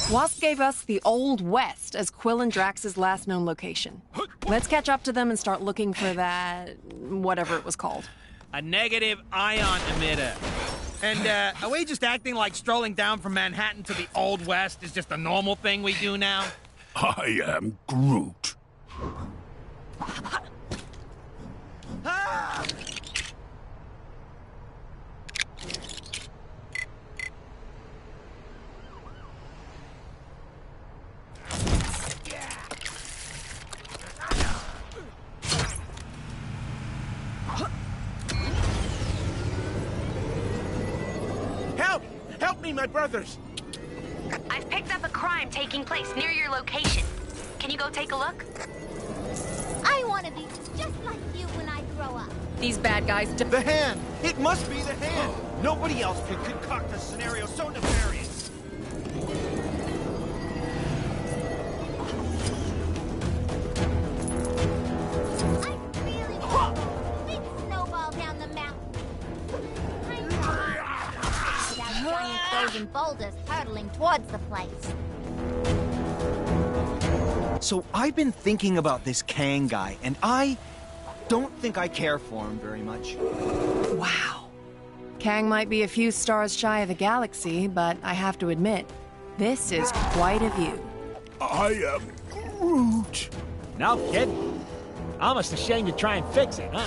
Wasp gave us the Old West as Quill and Drax's last known location. Let's catch up to them and start looking for that... whatever it was called. A negative ion emitter. And, are we just acting like strolling down from Manhattan to the Old West is just a normal thing we do now? I am Groot. Ah! Help me, my brothers! I've picked up a crime taking place near your location. Can you go take a look? I want to be just like you when I grow up. These bad guys... The hand! It must be the hand! Nobody else could concoct a scenario so nefarious! I really want a big snowball down the mountain. Without giant frozen boulders hurtling towards the place. So I've been thinking about this Kang guy, and I don't think I care for him very much. Wow. Kang might be a few stars shy of the galaxy, but I have to admit, this is quite a view. I am Groot. No kidding. Almost ashamed to try and fix it, huh?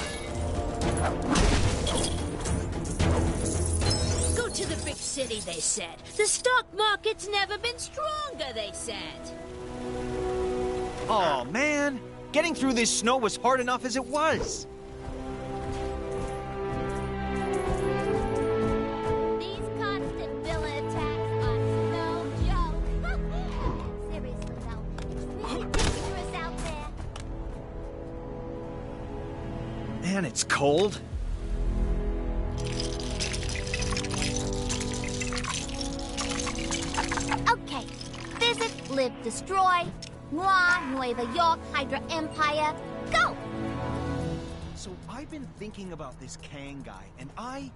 Go to the big city, they said. The stock market's never been stronger, they said. Oh, man. Getting through this snow was hard enough as it was. These constant villain attacks are no joke. Seriously, though, it's really dangerous out there. Man, it's cold. Okay. Visit, live, destroy. Nueva York, Hydra Empire. Go! So I've been thinking about this Kang guy, and I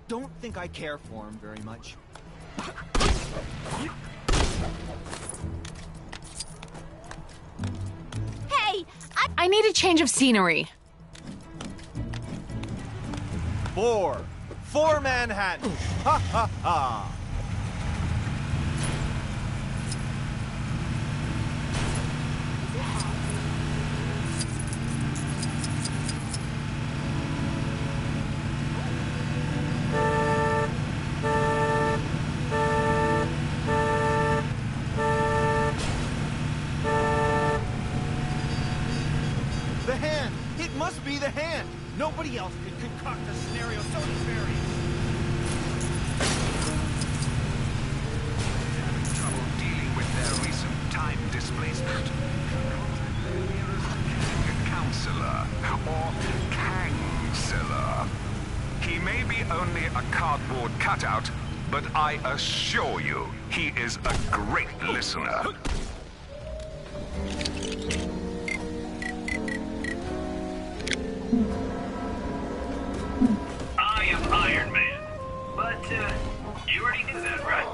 don't think I care for him very much. Hey, I need a change of scenery. For Manhattan. Ha ha ha. The hand! It must be the hand! Nobody else could concoct a scenario so nefarious! Having trouble dealing with their recent time displacement. Counselor, or Kangzilla. He may be only a cardboard cutout, but I assure you, he is a great listener. I am Iron Man, but you already knew that, right?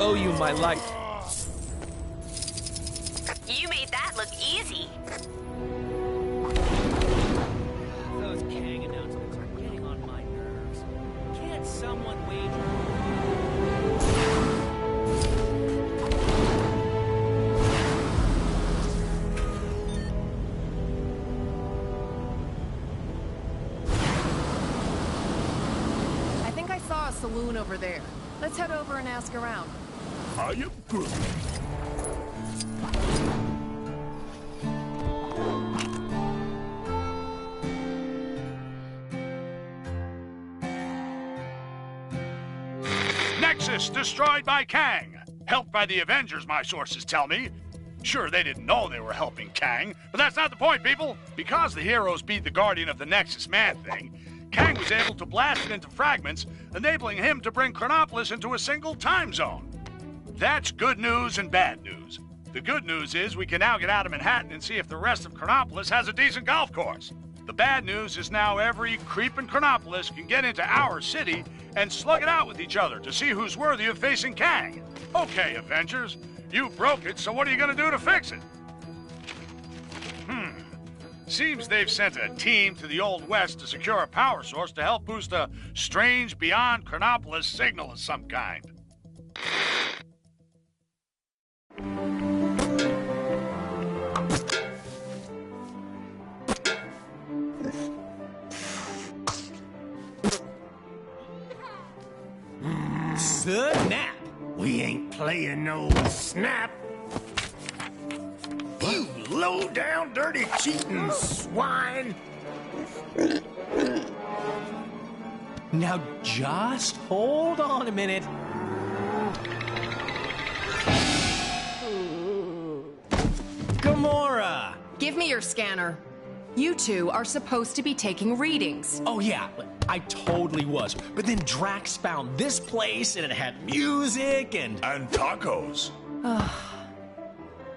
owe you my life. You made that look easy. Those Kang announcements are getting on my nerves. Can't someone wager? I think I saw a saloon over there. Let's head over and ask around. I am Groot. Nexus destroyed by Kang. Helped by the Avengers, my sources tell me. Sure, they didn't know they were helping Kang, but that's not the point, people. Because the heroes beat the Guardian of the Nexus Man-Thing, Kang was able to blast it into fragments, enabling him to bring Chronopolis into a single time zone. That's good news and bad news. The good news is we can now get out of Manhattan and see if the rest of Chronopolis has a decent golf course. The bad news is now every creep in Chronopolis can get into our city and slug it out with each other to see who's worthy of facing Kang. Okay, Avengers, you broke it, so what are you gonna do to fix it? Seems they've sent a team to the Old West to secure a power source to help boost a strange beyond Chronopolis signal of some kind. Snap! We ain't playing no snap. You low-down, dirty, cheating swine! Now just hold on a minute. Gamora! Give me your scanner. You two are supposed to be taking readings. Oh yeah, I totally was. But then Drax found this place and it had music and tacos.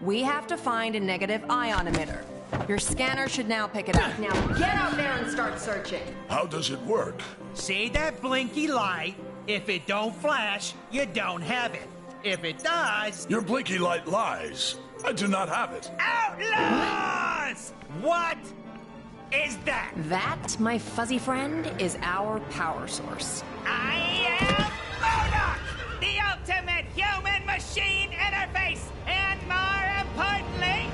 We have to find a negative ion emitter. Your scanner should now pick it up. Now get out there and start searching. How does it work? See that blinky light? If it don't flash, you don't have it. If it does... Your blinky light lies. I do not have it. Outlaws! What is that? That, my fuzzy friend, is our power source. I am MODOK, the ultimate human-machine interface, and more importantly,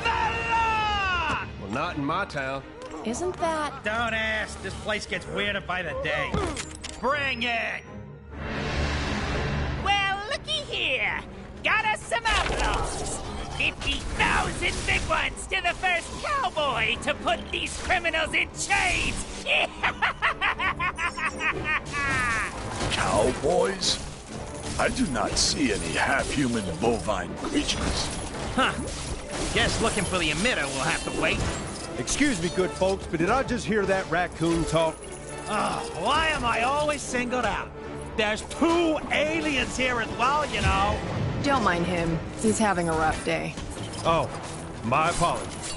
the law! Well, not in my town. Isn't that... Don't ask. This place gets weirder by the day. Bring it! Well, looky here. Got us some outlaws. 50,000 big ones to the first cowboy to put these criminals in chains. Cowboys? I do not see any half-human bovine creatures. Huh. Guess looking for the emitter will have to wait. Excuse me, good folks, but did I just hear that raccoon talk? Why am I always singled out? There's 2 aliens here as well, you know. Don't mind him. He's having a rough day. Oh, my apologies.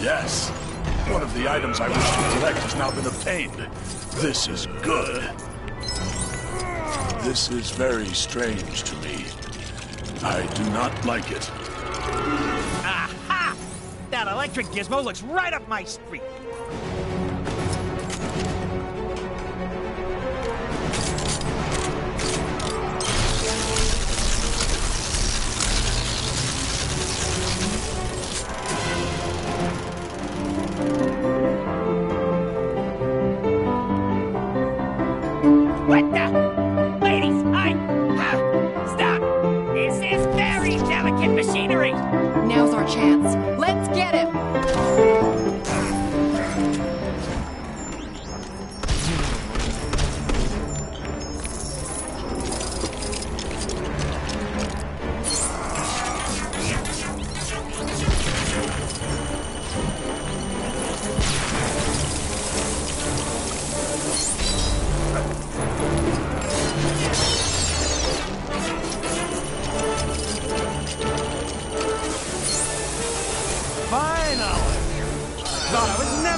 Yes. One of the items I wish to collect has now been obtained. This is good. This is very strange to me. I do not like it. Aha! That electric gizmo looks right up my street. What the? Ladies, stop! This is very delicate machinery. Now's our chance. Let's get him!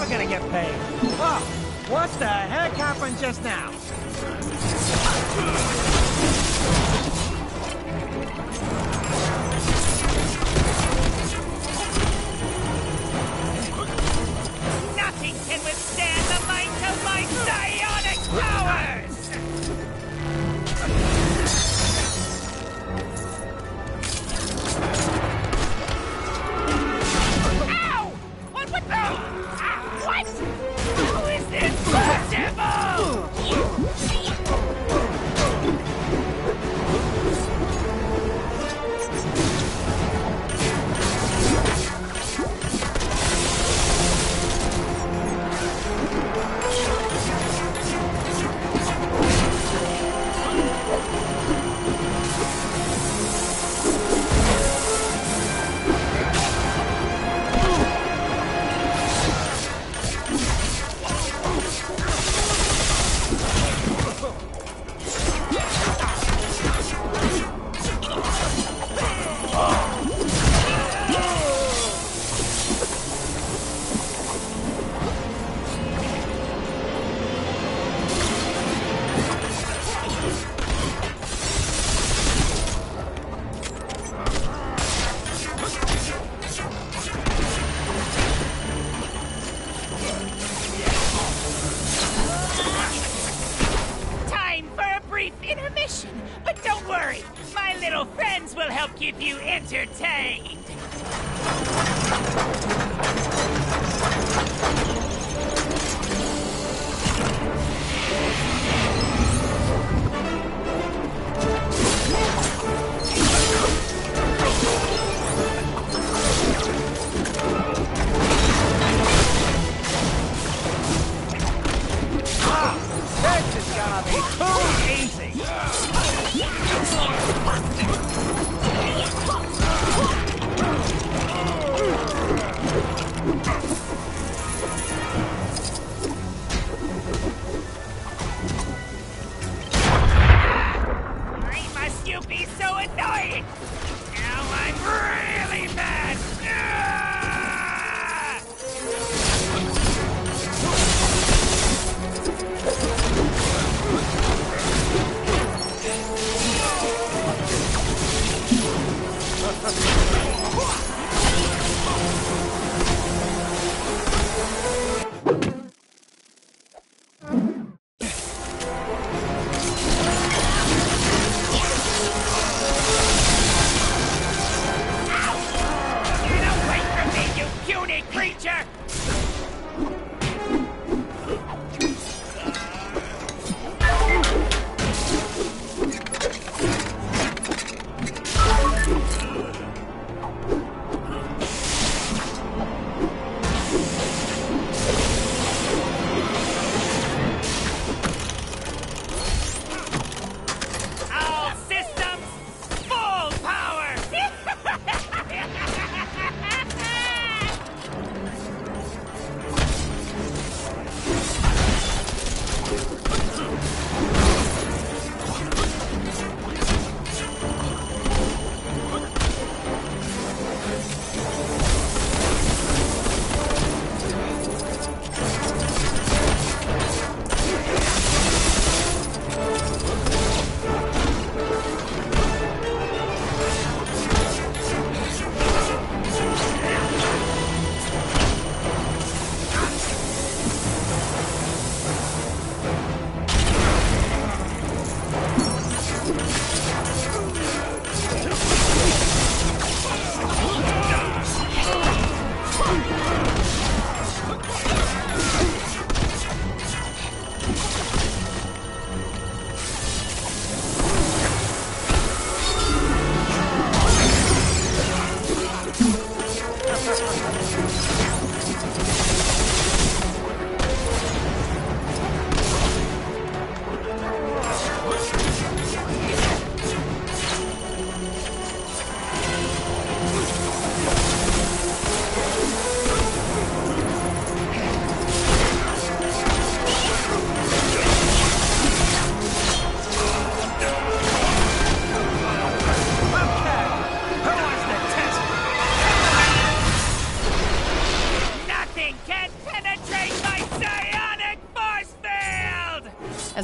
gonna get paid. Oh, what the heck happened just now? Nothing can withstand the might of my psionic powers! Ow! What would the... what? How is this possible? But don't worry, my little friends will help keep you entertained. This is gonna be too easy! Why must you be so annoying? Now I'm really mad! Creature!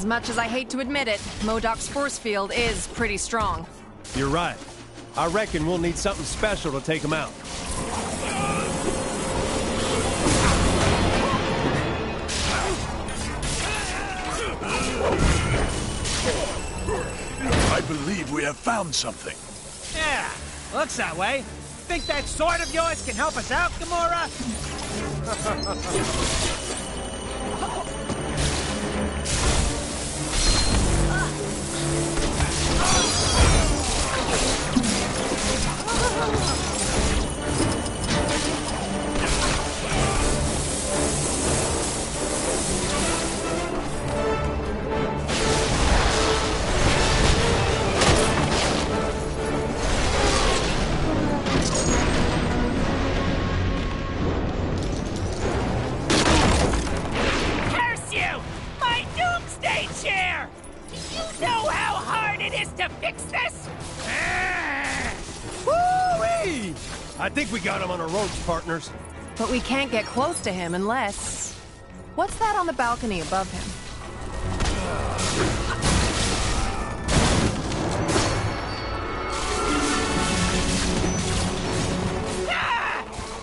As much as I hate to admit it, MODOK's force field is pretty strong. You're right. I reckon we'll need something special to take him out. I believe we have found something. Yeah, looks that way. Think that sword of yours can help us out, Gamora? Curse you! My doomsday chair! Do you know how hard it is to fix this? Woo-wee! I think we got him on our ropes, partners. But we can't get close to him unless... What's that on the balcony above him?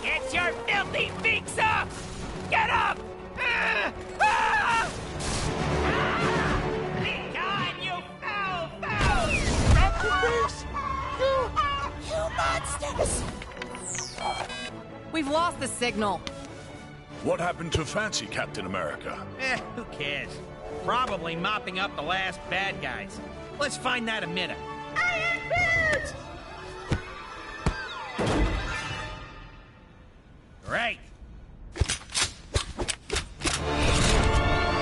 Get your filthy beaks up! Get up! God, you foul! You monsters! We've lost the signal. What happened to Fancy Captain America? Who cares? Probably mopping up the last bad guys. Let's find that emitter. Right.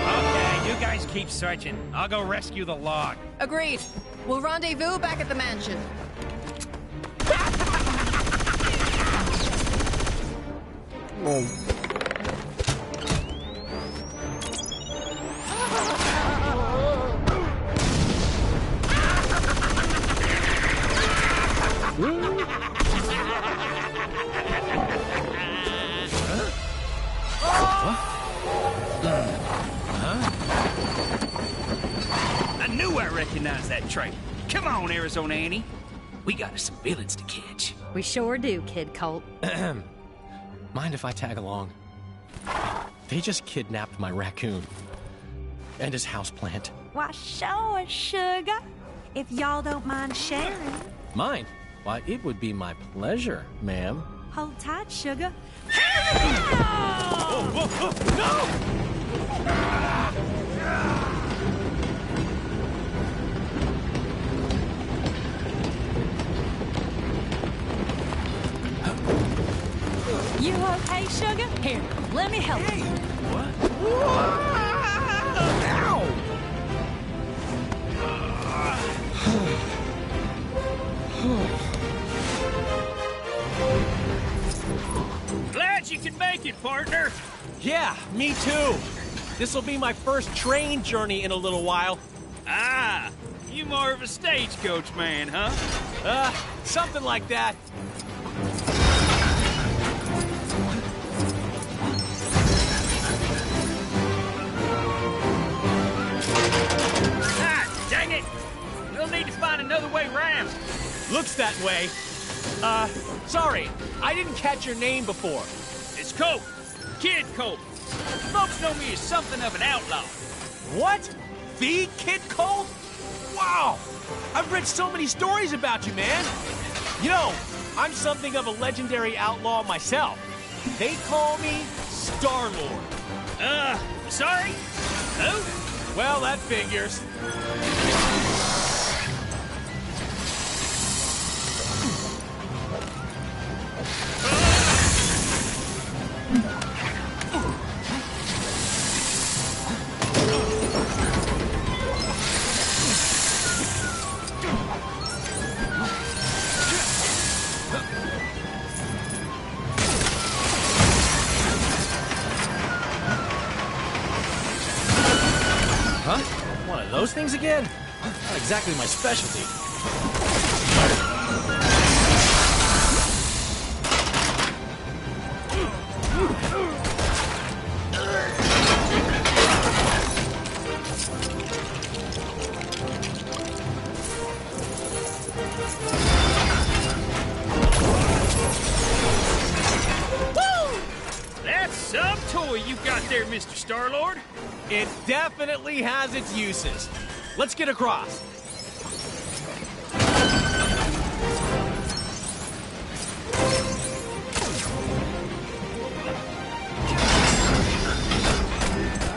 Okay, you guys keep searching. I'll go rescue the log. Agreed. We'll rendezvous back at the mansion. I knew I recognized that trait. Come on, Arizona Annie. We got us some villains to catch. We sure do, Kid Colt. Mind if I tag along? They just kidnapped my raccoon. And his houseplant. Why, sure, sugar. If y'all don't mind sharing. Mine? Why, it would be my pleasure, ma'am. Hold tight, sugar. You okay, sugar? Here, let me help you. Glad you could make it, partner. Yeah, me too. This'll be my first train journey in a little while. Ah, you more of a stagecoach man, huh? Something like that. Ah, dang it! We'll need to find another way round. Looks that way. Sorry, I didn't catch your name before. It's Colt. Kid Colt. Folks know me as something of an outlaw. What? The Kid Colt? Wow! I've read so many stories about you, man. You know, I'm something of a legendary outlaw myself. They call me Star-Lord. Sorry? Who? Well, that figures. One of those things again? Not exactly my specialty. there, Mr. Star-Lord. It definitely has its uses. Let's get across.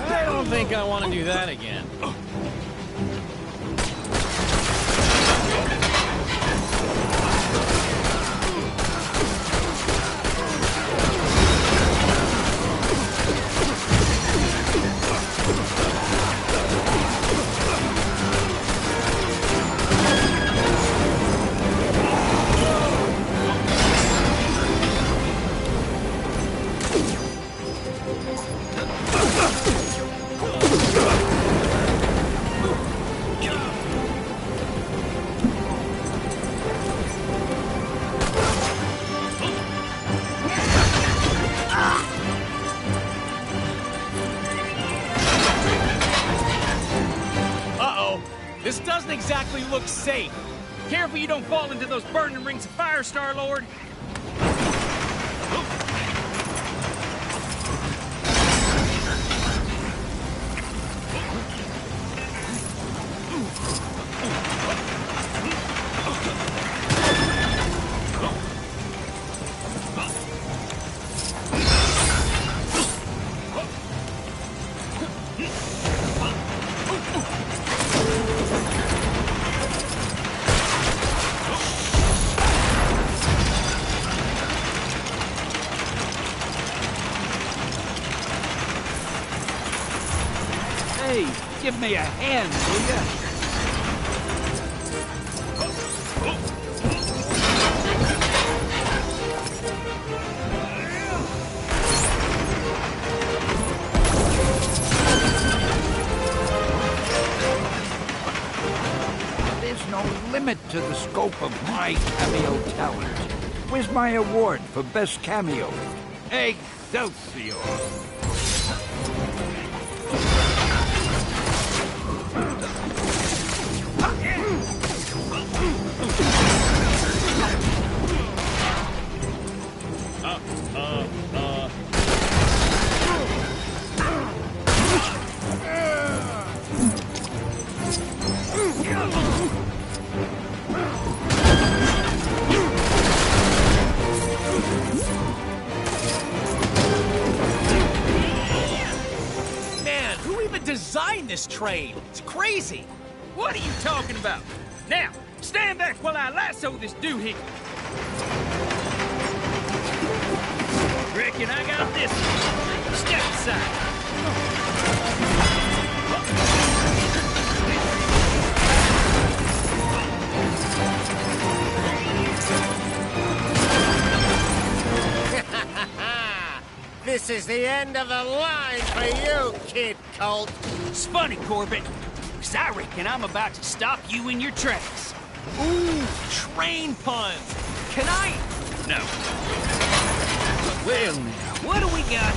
I don't think I want to do that again. This doesn't exactly look safe. Careful you don't fall into those burning rings of fire, Star-Lord. Hey, give me a hand, will ya? There's no limit to the scope of my cameo talent. Where's my award for best cameo? Excelsior! Man, who even designed this train? It's crazy. What are you talking about? Now, stand back while I lasso this doohickey. Reckon I got this one. Step aside. This is the end of the line for you, Kid Colt. It's funny, Corbett, because I reckon I'm about to stop you in your tracks. Ooh, train puns. Can I? No. Well, now, what do we got?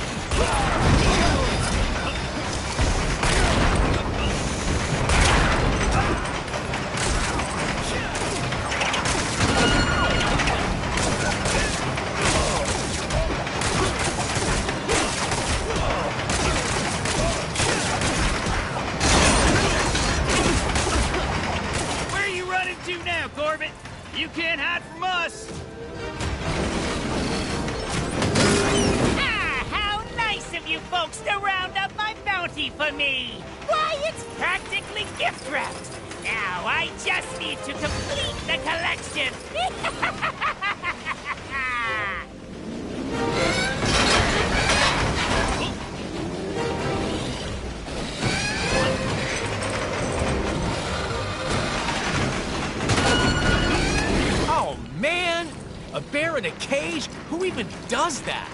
Corbett, you can't hide from us! Ah, how nice of you folks to round up my bounty for me! Why, it's practically gift wrapped! Now I just need to complete the collection! Man, a bear in a cage? Who even does that?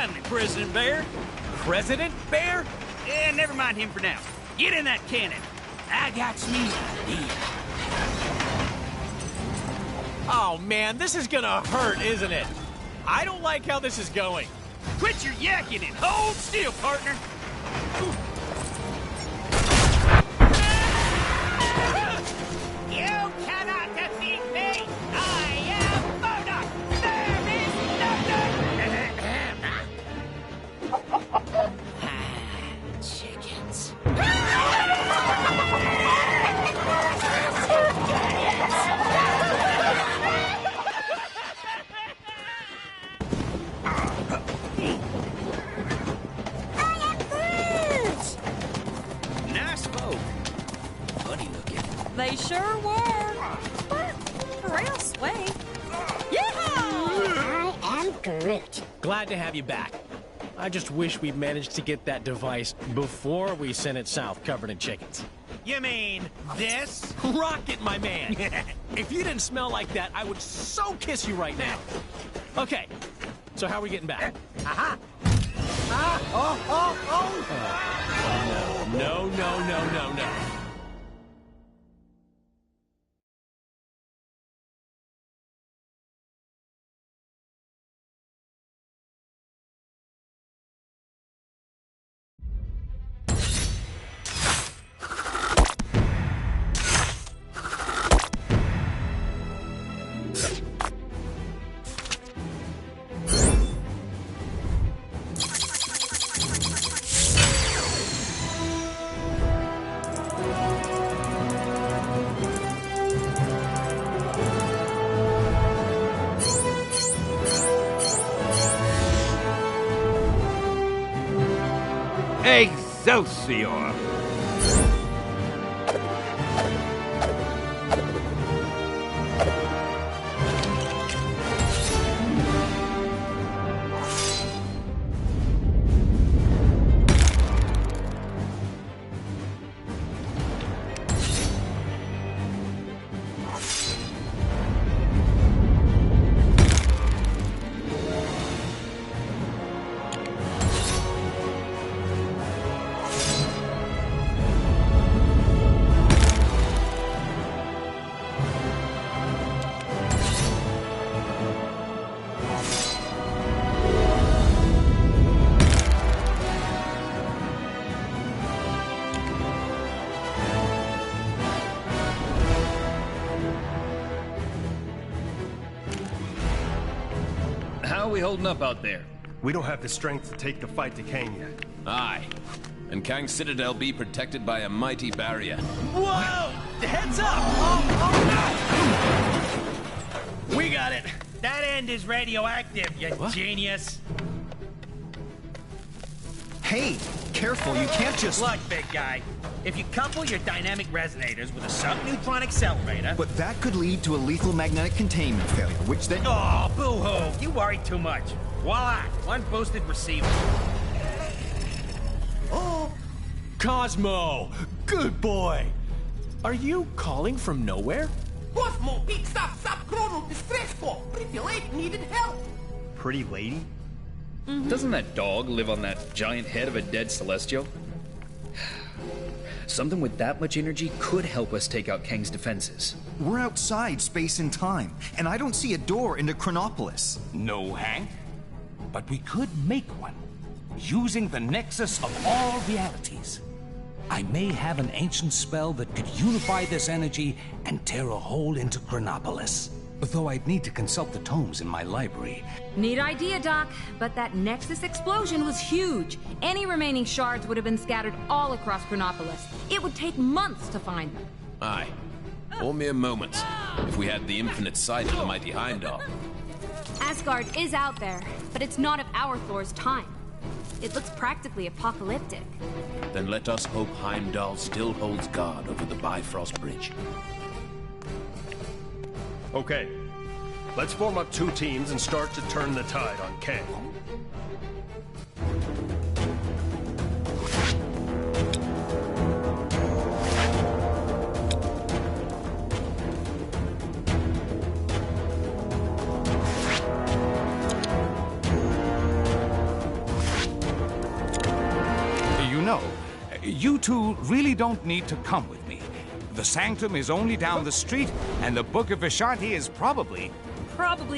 Finally, President Bear. President Bear? Yeah, never mind him for now. Get in that cannon. I got me an idea. Oh, man, this is gonna hurt, isn't it? I don't like how this is going. Quit your yakking and hold still, partner. You cannot defeat me! I am Mona! There is nothing! Chickens. Nice folk. Funny looking. They sure were. But real sweet. I am Groot. Glad to have you back. I just wish we'd managed to get that device before we sent it south covered in chickens. You mean this? Rocket, my man! If you didn't smell like that, I would so kiss you right now. Okay, so how are we getting back? Aha! No. Excelsior! How are we holding up out there? We don't have the strength to take the fight to Kang yet. Aye. And Kang's Citadel be protected by a mighty barrier. Whoa! Heads up! Oh. We got it. That end is radioactive, you genius. Hey, careful, you can't just... Look, big guy. If you couple your dynamic resonators with a subneutron accelerator... But that could lead to a lethal magnetic containment failure, which then... Oh, boo-hoo! You worry too much. Voila! One boosted receiver. Oh! Cosmo! Good boy! Are you calling from nowhere? Cosmo, big stop, chrono, distressful. Pretty lady needed help. Pretty lady? Doesn't that dog live on that giant head of a dead Celestial? Something with that much energy could help us take out Kang's defenses. We're outside space and time, and I don't see a door into Chronopolis. No, Hank. But we could make one, using the nexus of all realities. I may have an ancient spell that could unify this energy and tear a hole into Chronopolis. Though I'd need to consult the tomes in my library. Neat idea, Doc, but that Nexus explosion was huge. Any remaining shards would have been scattered all across Chronopolis. It would take months to find them. Aye. Or mere moments, if we had the infinite sight of the mighty Heimdall. Asgard is out there, but it's not of our Thor's time. It looks practically apocalyptic. Then let us hope Heimdall still holds guard over the Bifrost Bridge. Okay. Let's form up 2 teams and start to turn the tide on Kang. two really don't need to come with me. The Sanctum is only down the street, and the Book of Vishanti is probably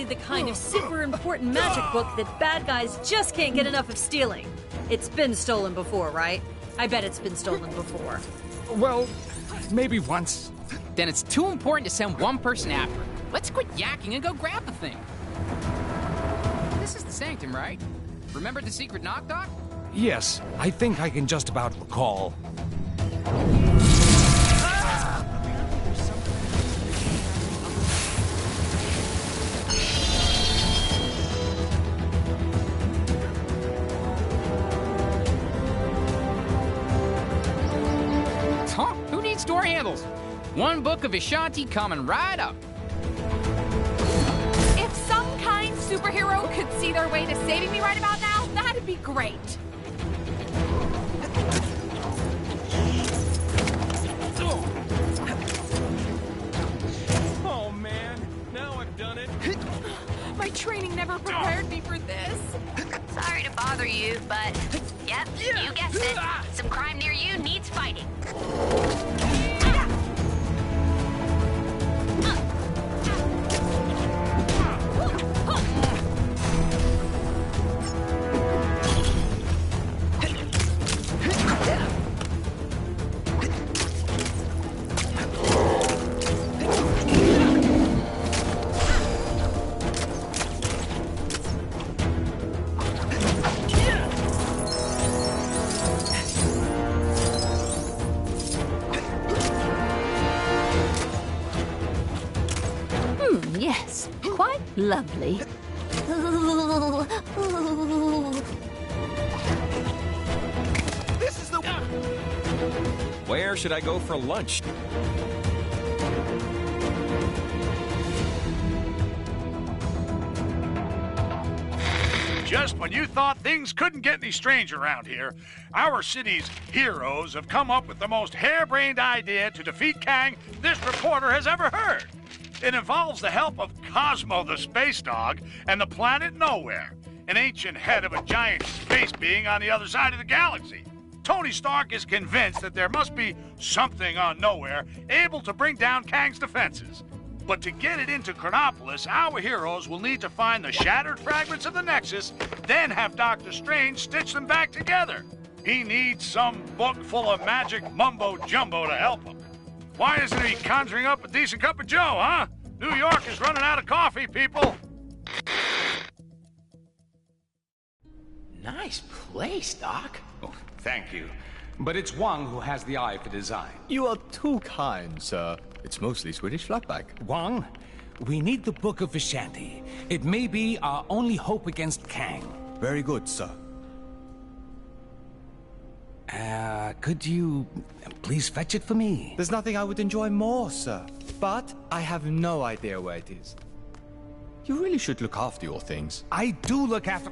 the kind of super important magic book that bad guys just can't get enough of stealing. It's been stolen before, right? I bet it's been stolen before. Well, maybe once. Then it's too important to send one person after it. Let's quit yakking and go grab the thing. This is the Sanctum, right? Remember the secret knock, Doc? Yes, I think I can just about recall. Huh? Who needs door handles? One book of Vishanti coming right up. If some kind superhero could see their way to saving me right about now, that'd be great. Oh man, now I've done it. My training never prepared me for this. Sorry to bother you, but yep, you guessed it. Some crime near you needs fighting. Yes, quite lovely. This is the... Where should I go for lunch? Just when you thought things couldn't get any stranger around here, our city's heroes have come up with the most harebrained idea to defeat Kang this reporter has ever heard. It involves the help of Cosmo the space dog and the planet Nowhere, an ancient head of a giant space being on the other side of the galaxy. Tony Stark is convinced that there must be something on Nowhere able to bring down Kang's defenses. But to get it into Chronopolis, our heroes will need to find the shattered fragments of the Nexus, then have Dr. Strange stitch them back together. He needs some book full of magic mumbo-jumbo to help him. Why isn't he conjuring up a decent cup of joe, huh? New York is running out of coffee, people. Nice place, Doc. Oh, thank you. But it's Wang who has the eye for design. You are too kind, sir. It's mostly Swedish flatback. Wang, we need the Book of Vishanti. It may be our only hope against Kang. Very good, sir. Could you please fetch it for me? There's nothing I would enjoy more, sir. But I have no idea where it is. You really should look after your things. I do look after...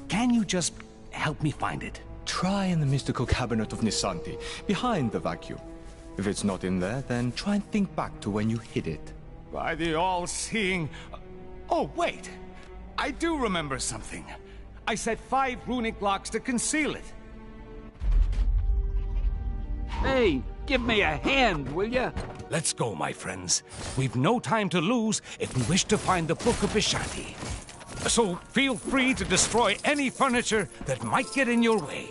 Can you just help me find it? Try in the mystical cabinet of Nisanti, behind the vacuum. If it's not in there, then try and think back to when you hid it. By the all-seeing... Oh, wait! I do remember something. I set 5 runic locks to conceal it. Hey, give me a hand, will ya? Let's go, my friends. We've no time to lose if we wish to find the Book of Vishanti. So feel free to destroy any furniture that might get in your way.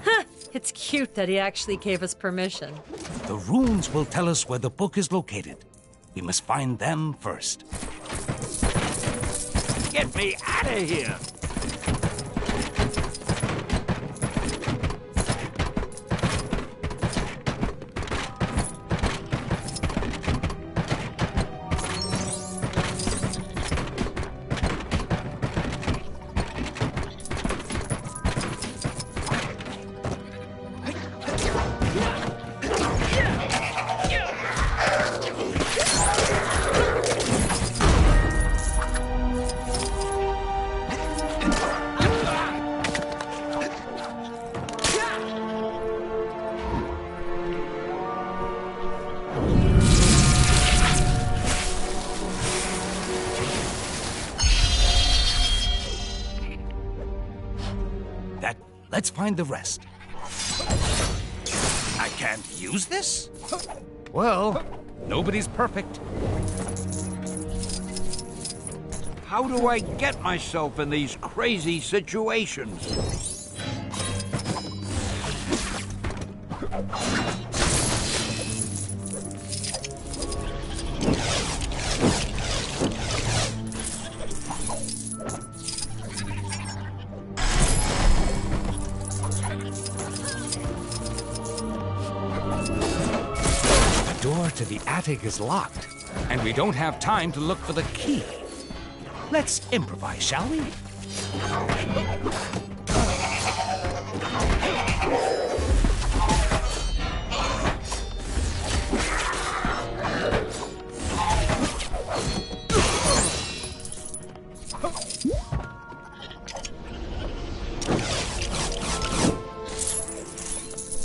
Huh, it's cute that he actually gave us permission. The runes will tell us where the book is located. We must find them first. Get me out of here! Let's find the rest. can't use this? Well, nobody's perfect. How do I get myself in these crazy situations? The door to the attic is locked, and we don't have time to look for the key. Let's improvise, shall we?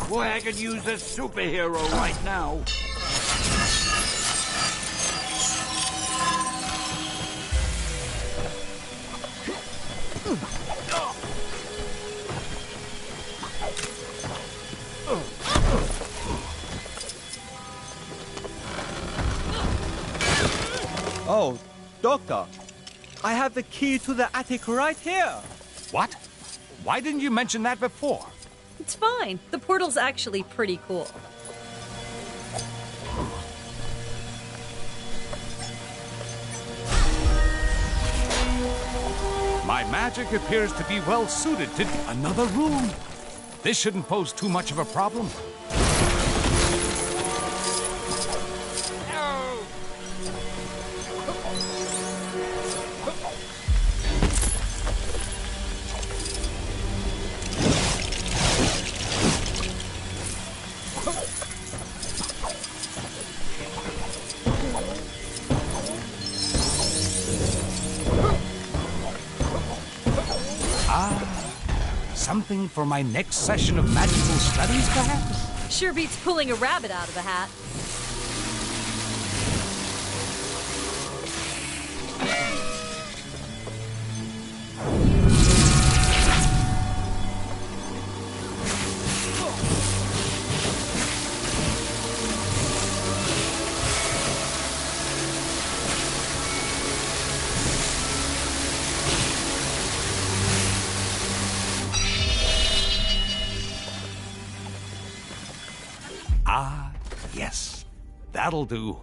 Boy, I could use a superhero right now. Oh, Doctor, I have the key to the attic right here. What? Why didn't you mention that before? It's fine. The portal's actually pretty cool. My magic appears to be well suited to another room. This shouldn't pose too much of a problem. Something for my next session of magical studies, perhaps? Sure beats pulling a rabbit out of a hat. Ah, yes. That'll do.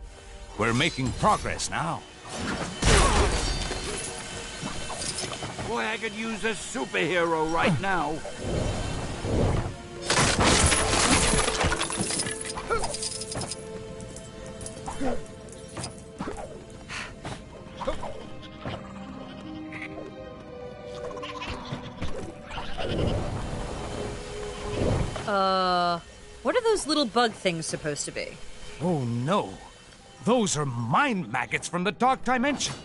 We're making progress now. Boy, I could use a superhero right now. What are those little bug things supposed to be? Oh no. Those are mind maggots from the Dark Dimension.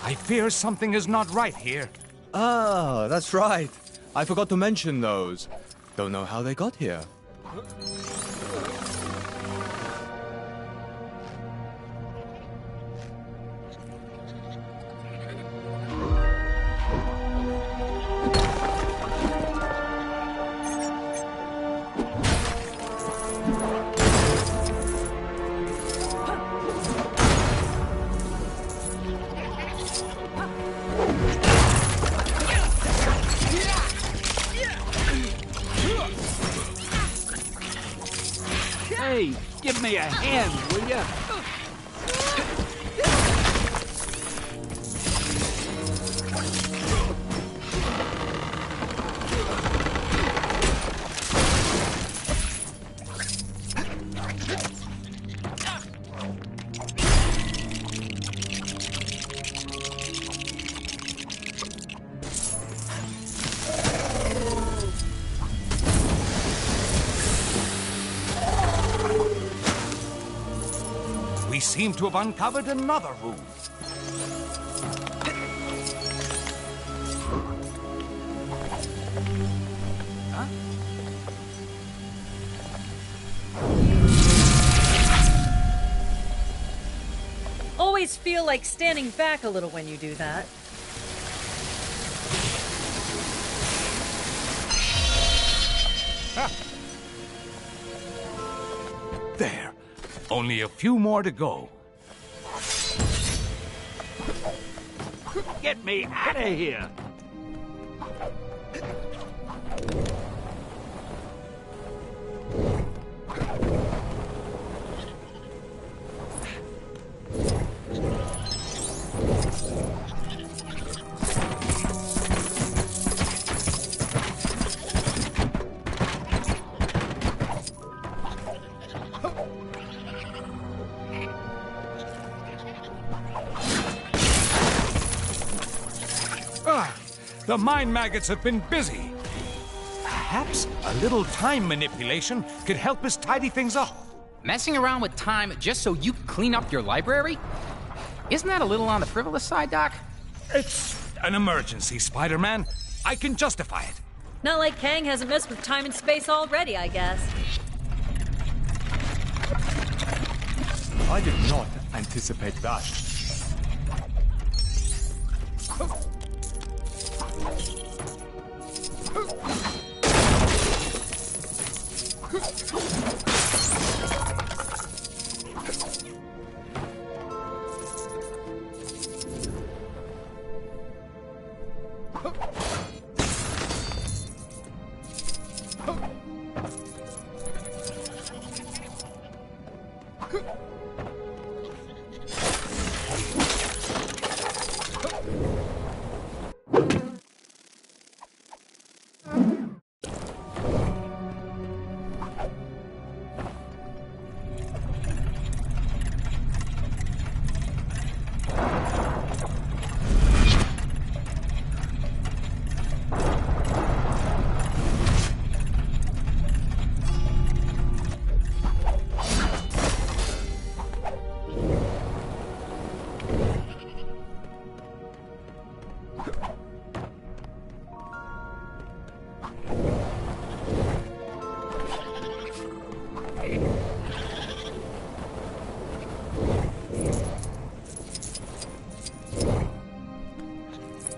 I fear something is not right here. Ah, that's right. I forgot to mention those. Don't know how they got here. Hey, give me a hand, will ya? We seem to have uncovered another room. Huh? Always feel like standing back a little when you do that. There. Only a few more to go. Get me out of here! The mine maggots have been busy. Perhaps a little time manipulation could help us tidy things up. Messing around with time just so you can clean up your library? Isn't that a little on the frivolous side, Doc? It's an emergency, Spider-Man. I can justify it. Not like Kang hasn't messed with time and space already, I guess. I did not anticipate that.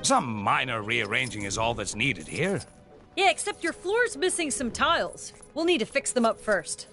Some minor rearranging is all that's needed here. Yeah, except your floor's missing some tiles. We'll need to fix them up first.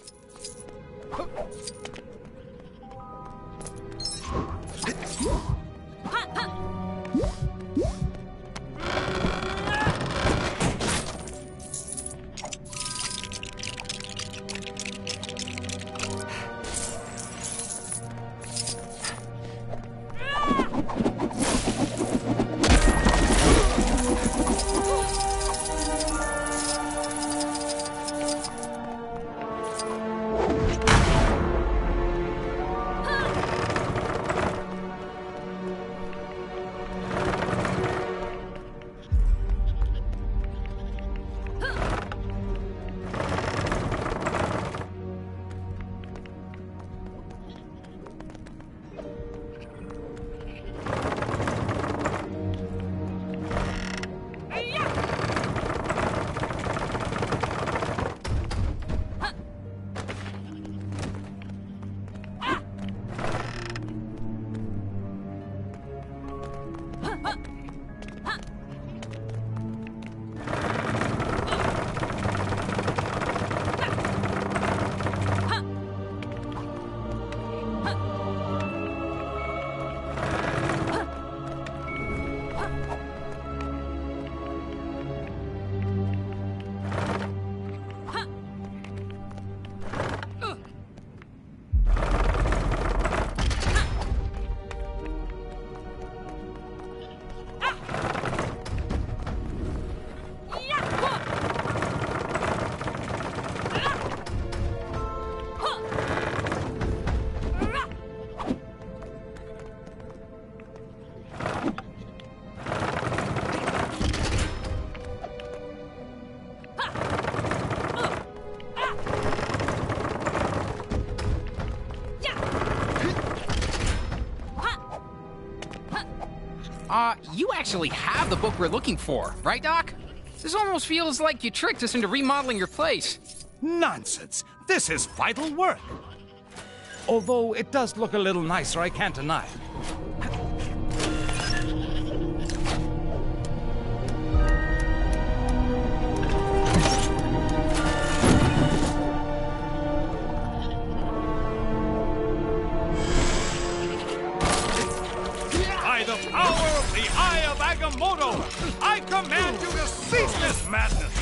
You actually have the book we're looking for, right, Doc? This almost feels like you tricked us into remodeling your place. Nonsense. This is vital work. Although it does look a little nicer, I can't deny it. the power of the Eye of Agamotto, I command you to cease this madness!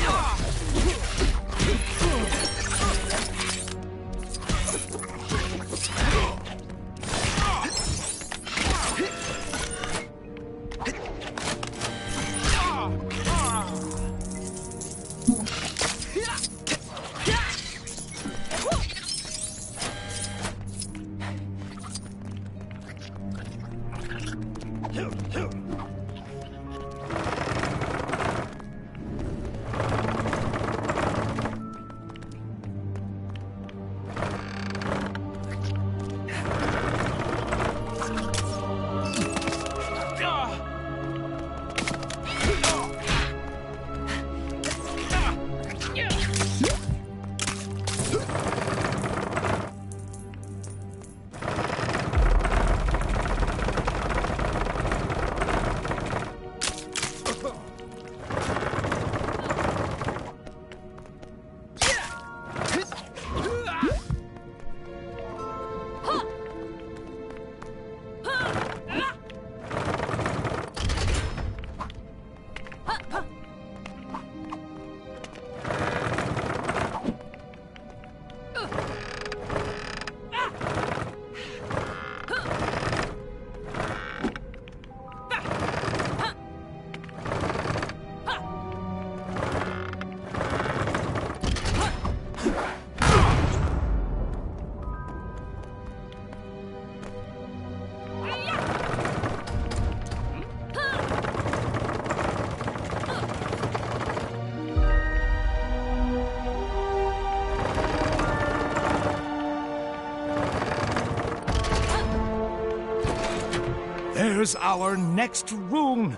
There's our next rune.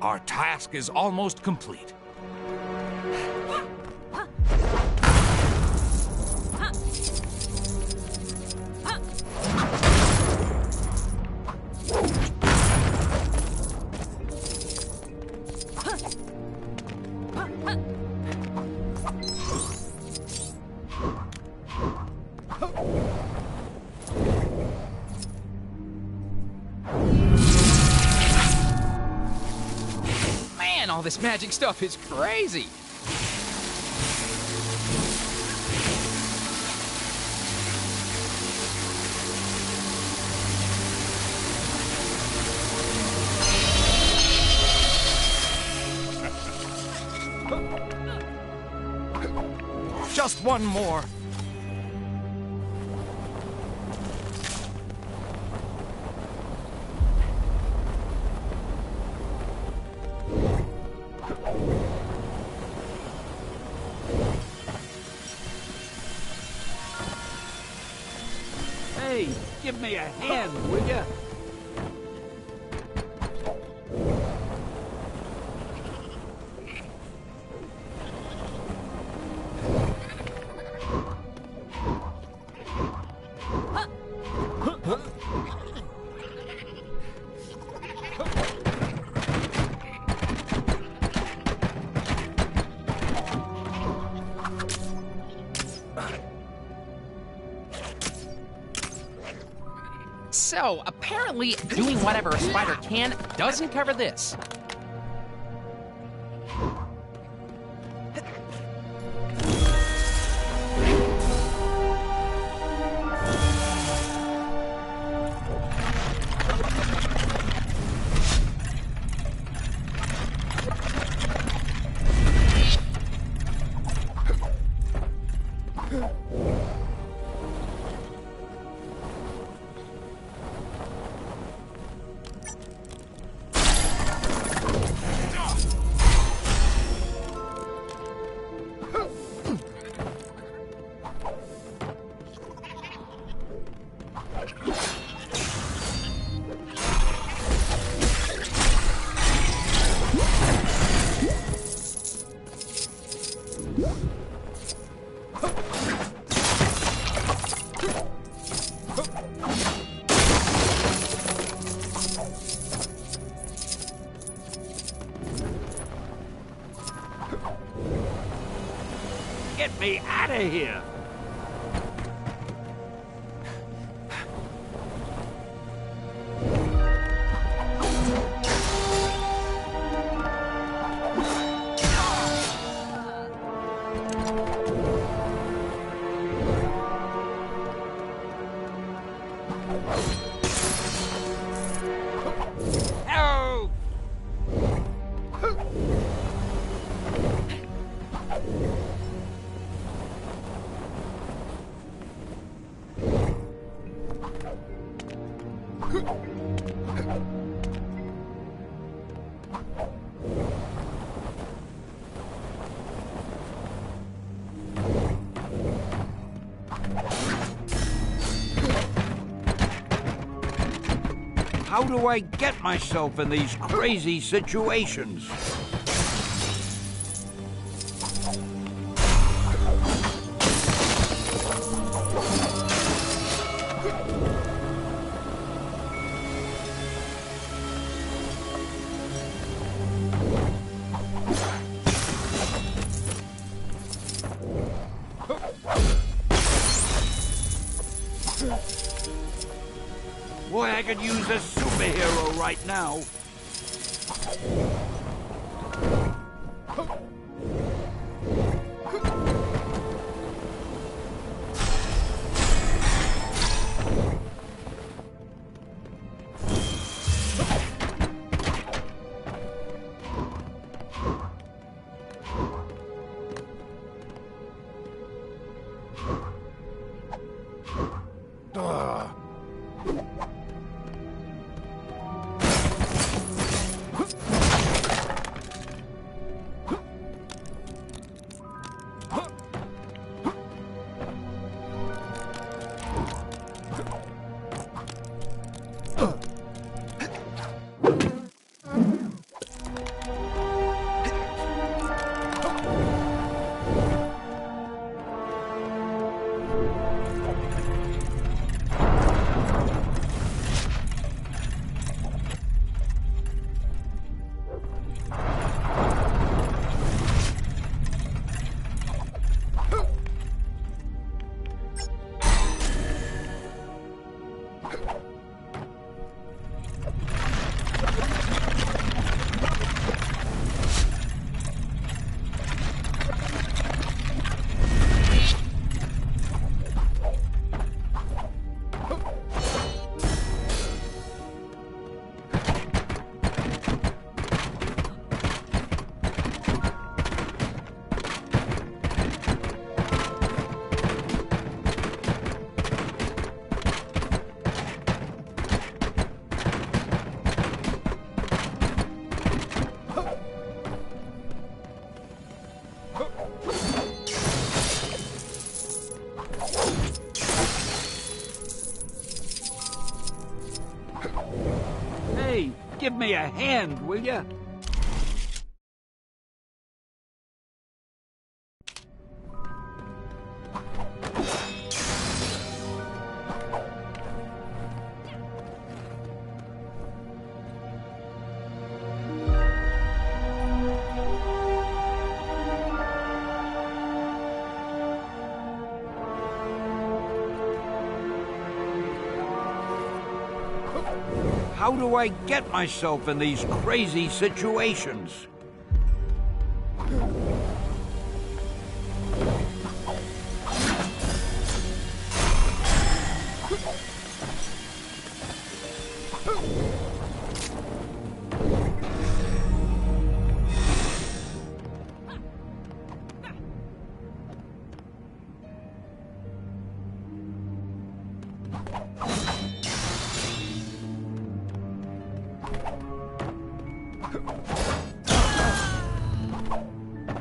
Our task is almost complete. All this magic stuff is crazy. Just one more. Hey, give me a hand, will ya? So, apparently, doing whatever a spider can doesn't cover this. Get me out of here! Ow! How do I get myself in these crazy situations? Boy, I could use a superhero right now. Hey, give me a hand, will ya? How do I get myself in these crazy situations?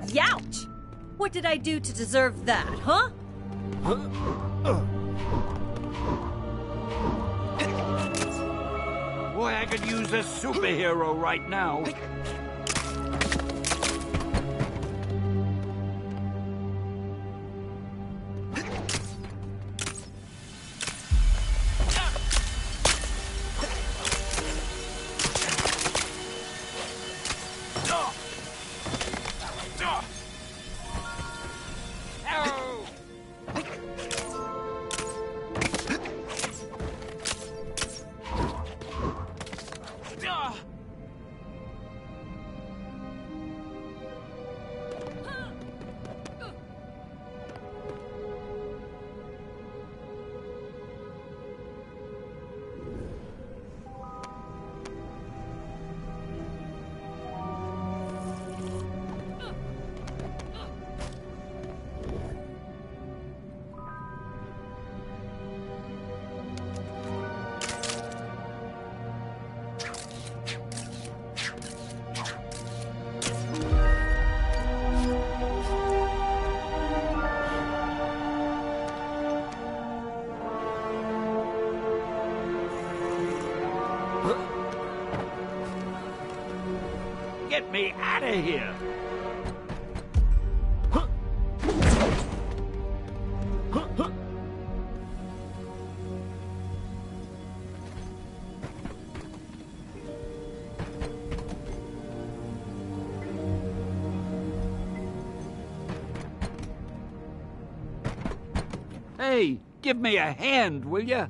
Youch! What did I do to deserve that, huh? Boy, I could use a superhero right now. me out of here! Hey, give me a hand, will ya?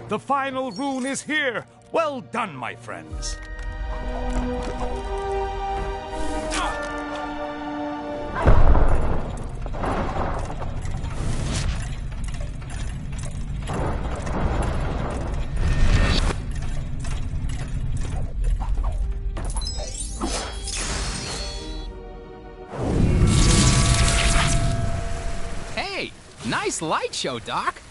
The final rune is here! Well done, my friends! Hey, nice light show, Doc.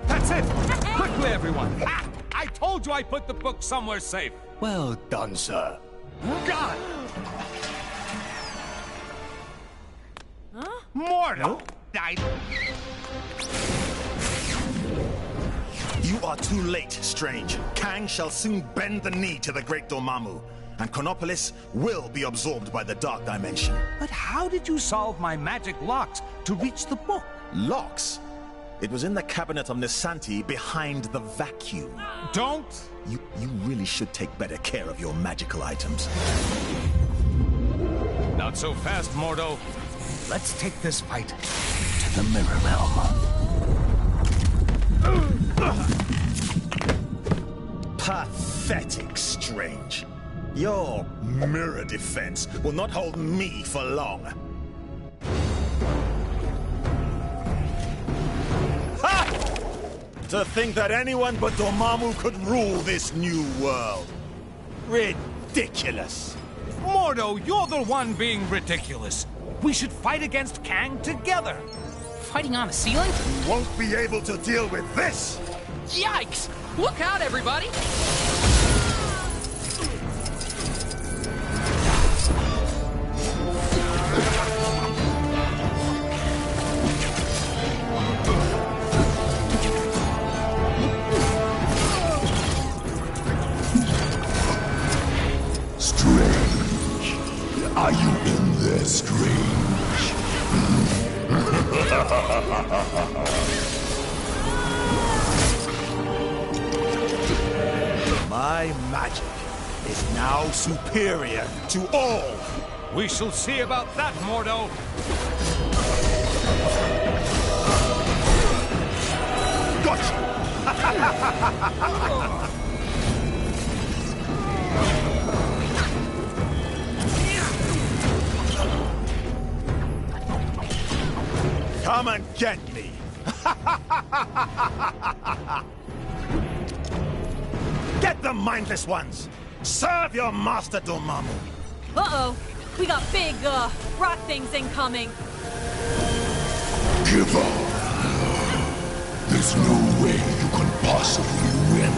That's it! Quickly, everyone! Ha! I told you I put the book somewhere safe! Well done, sir. God! Mortal! You are too late, Strange. Kang shall soon bend the knee to the great Dormammu, and Chronopolis will be absorbed by the Dark Dimension. But how did you solve my magic locks to reach the book? Locks? It was in the cabinet of Nisanti behind the vacuum. Don't! You really should take better care of your magical items. Not so fast, Mordo. Let's take this fight to the Mirror Realm. Pathetic, Strange. Your mirror defense will not hold me for long. Ha! To think that anyone but Dormammu could rule this new world. Ridiculous. Mordo, you're the one being ridiculous. We should fight against Kang together. Fighting on the ceiling? You won't be able to deal with this! Yikes! Look out, everybody! Strange. Are you in there, Strange? My magic is now superior to all. We shall see about that, Mordo. Gotcha! can't get me. Get the mindless ones! Serve your master, Dormammu! Uh-oh. We got big, rock things incoming. Give up. There's no way you can possibly win.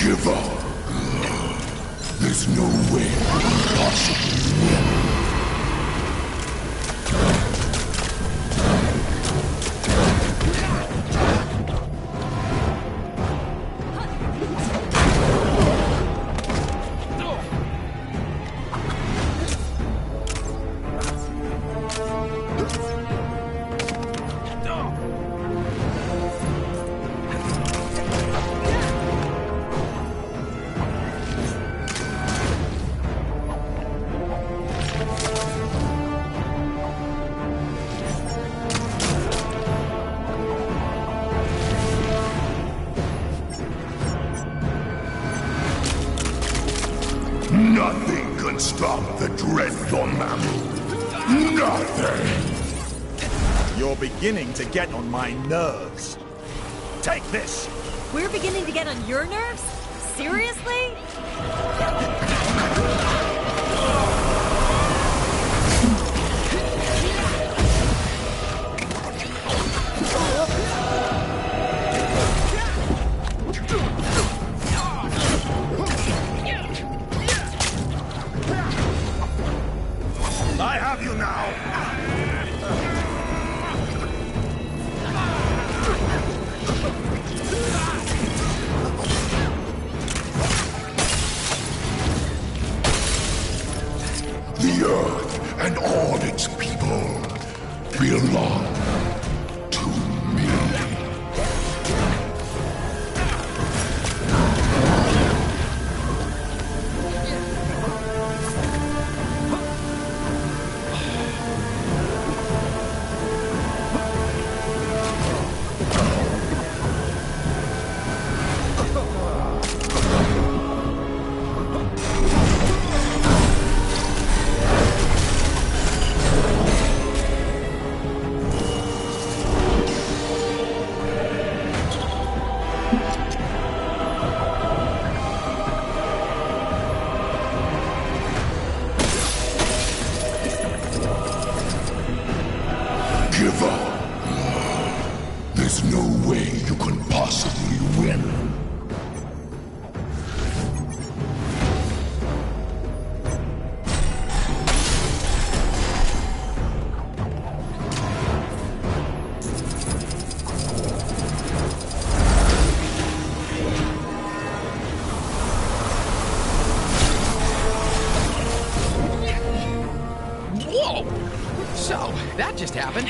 Give up. There's no way you can possibly win. Nothing can stop the dread Dormammu. Nothing! You're beginning to get on my nerves. Take this! We're beginning to get on your nerves? Seriously? I have you now! The earth and all its people belong to me. Give up. There's no way you can possibly win. Whoa! So, that just happened.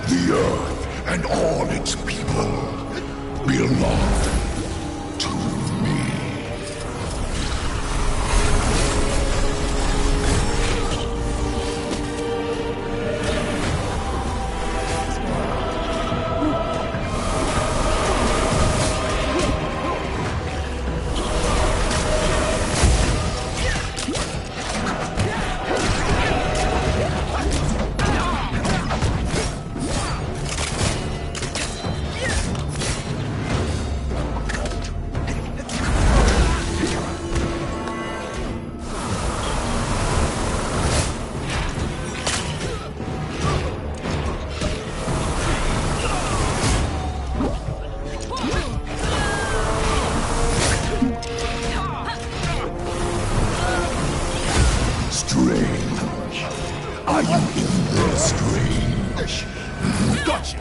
The earth and all its people belong to me. strange? Are you even strange? Gotcha!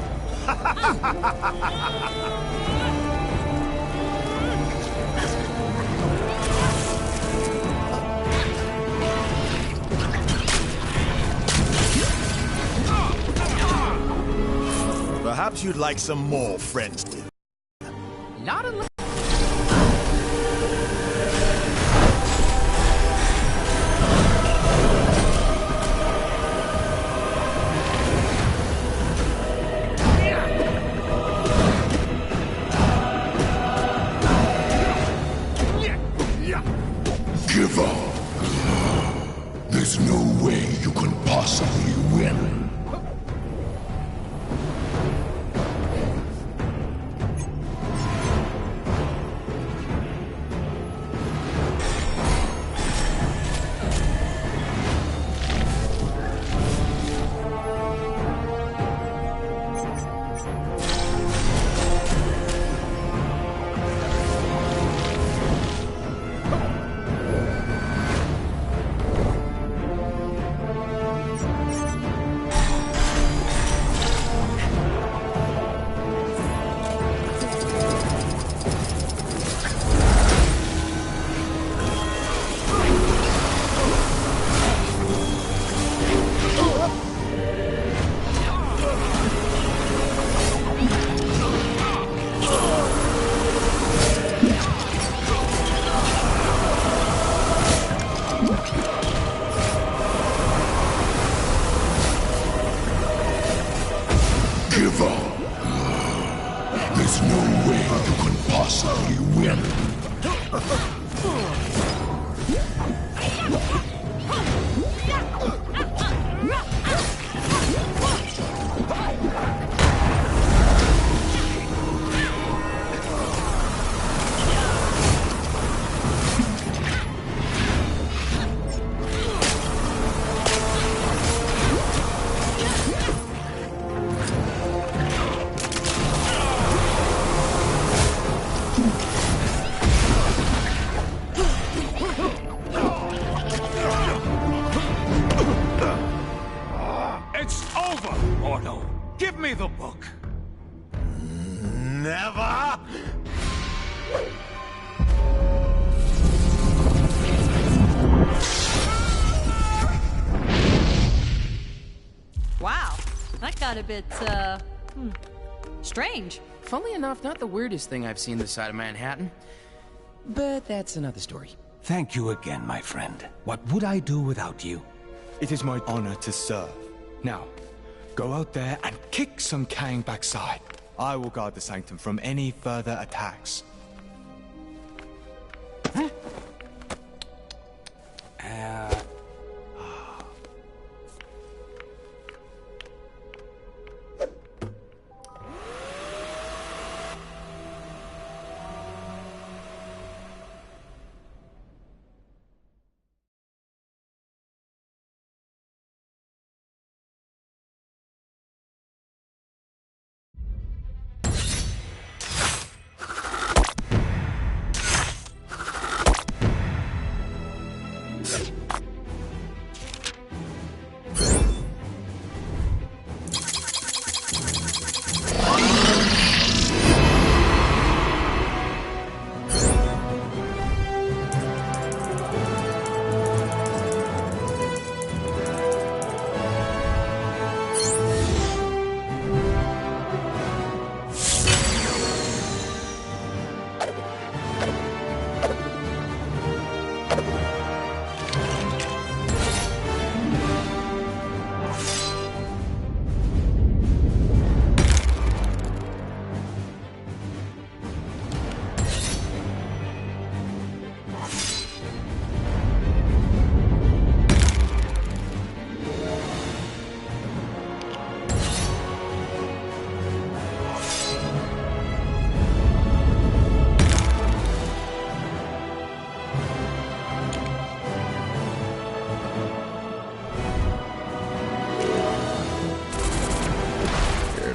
Perhaps you'd like some more friends with. Not unless... Give up. There's no way you can possibly win. Give up. There's no way you can possibly win. It's over, Mordo. Give me the book. Never! Wow, that got a bit, strange. Funnily enough, not the weirdest thing I've seen this side of Manhattan. But that's another story. Thank you again, my friend. What would I do without you? It is my honor to serve. Now, go out there and kick some Kang backside. I will guard the Sanctum from any further attacks.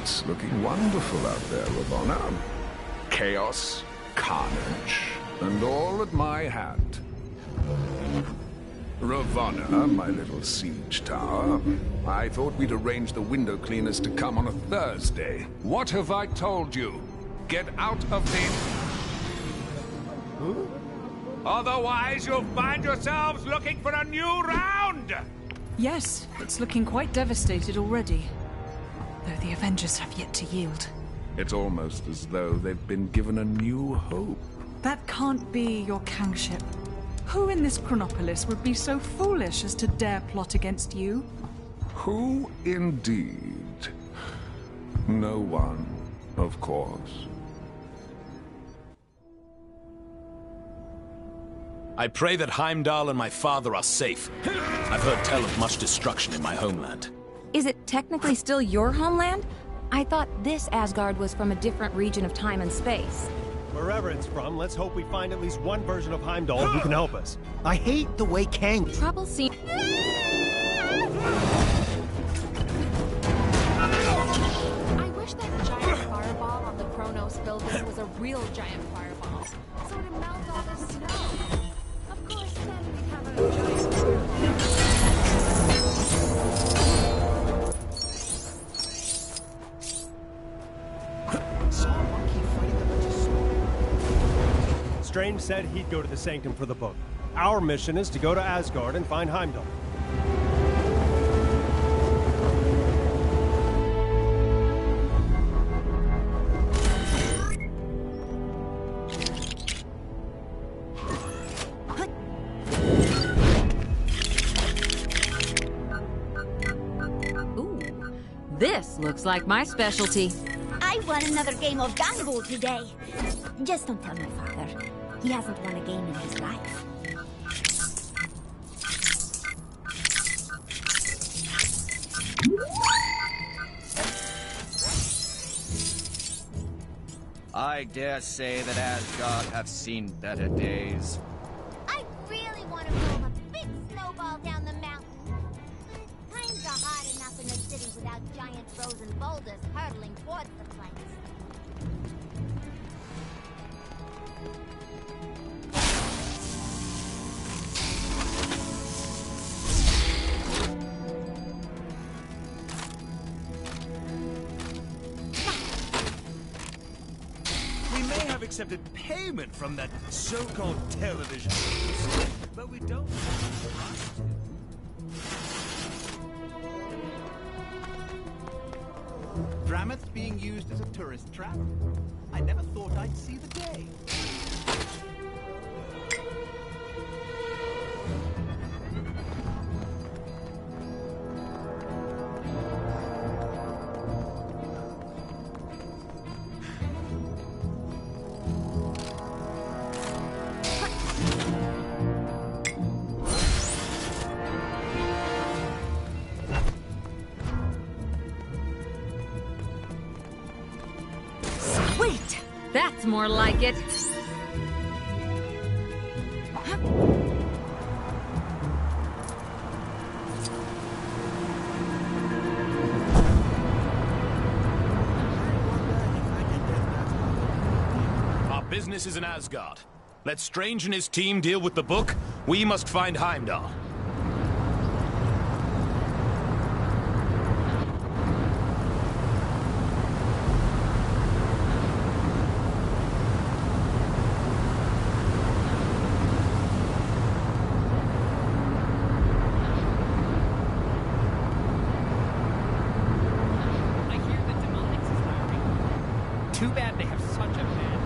It's looking wonderful out there, Ravonna. Chaos, carnage, and all at my hand. Ravonna, my little siege tower. I thought we'd arrange the window cleaners to come on a Thursday. What have I told you? Get out of the... Otherwise, you'll find yourselves looking for a new round! Yes, it's looking quite devastated already. Though the Avengers have yet to yield. It's almost as though they've been given a new hope. That can't be your kingship. Who in this Chronopolis would be so foolish as to dare plot against you? Who indeed? No one, of course. I pray that Heimdall and my father are safe. I've heard tell of much destruction in my homeland. Is it technically still your homeland? I thought this Asgard was from a different region of time and space. Wherever it's from, let's hope we find at least one version of Heimdall who can help us. I hate the way Kang... Trouble seems... I wish that giant fireball on the Kronos building was a real giant fireball, so it'd melt all the snow. Of course, then we'd have a giant Strange said he'd go to the Sanctum for the book. Our mission is to go to Asgard and find Heimdall. Ooh, this looks like my specialty. I won another game of Dangle today. Just don't tell my father. He hasn't won a game in his life. I dare say that Asgard have seen better days. I really want to roll a big snowball down the mountain. But times are hard enough in the city without giant frozen boulders hurtling towards the place. Accepted payment from that so-called television, but we don't. Dramath's being used as a tourist trap. I never thought I'd see the day. That's more like it. Our business is in Asgard. Let Strange and his team deal with the book. We must find Heimdall. Too bad they have such a bad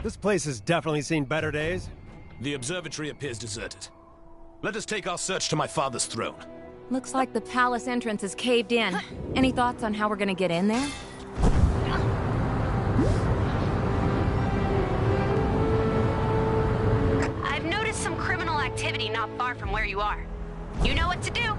This place has definitely seen better days. The observatory appears deserted. Let us take our search to my father's throne. Looks like the palace entrance is caved in. Any thoughts on how we're gonna get in there? I've noticed some criminal activity not far from where you are. You know what to do.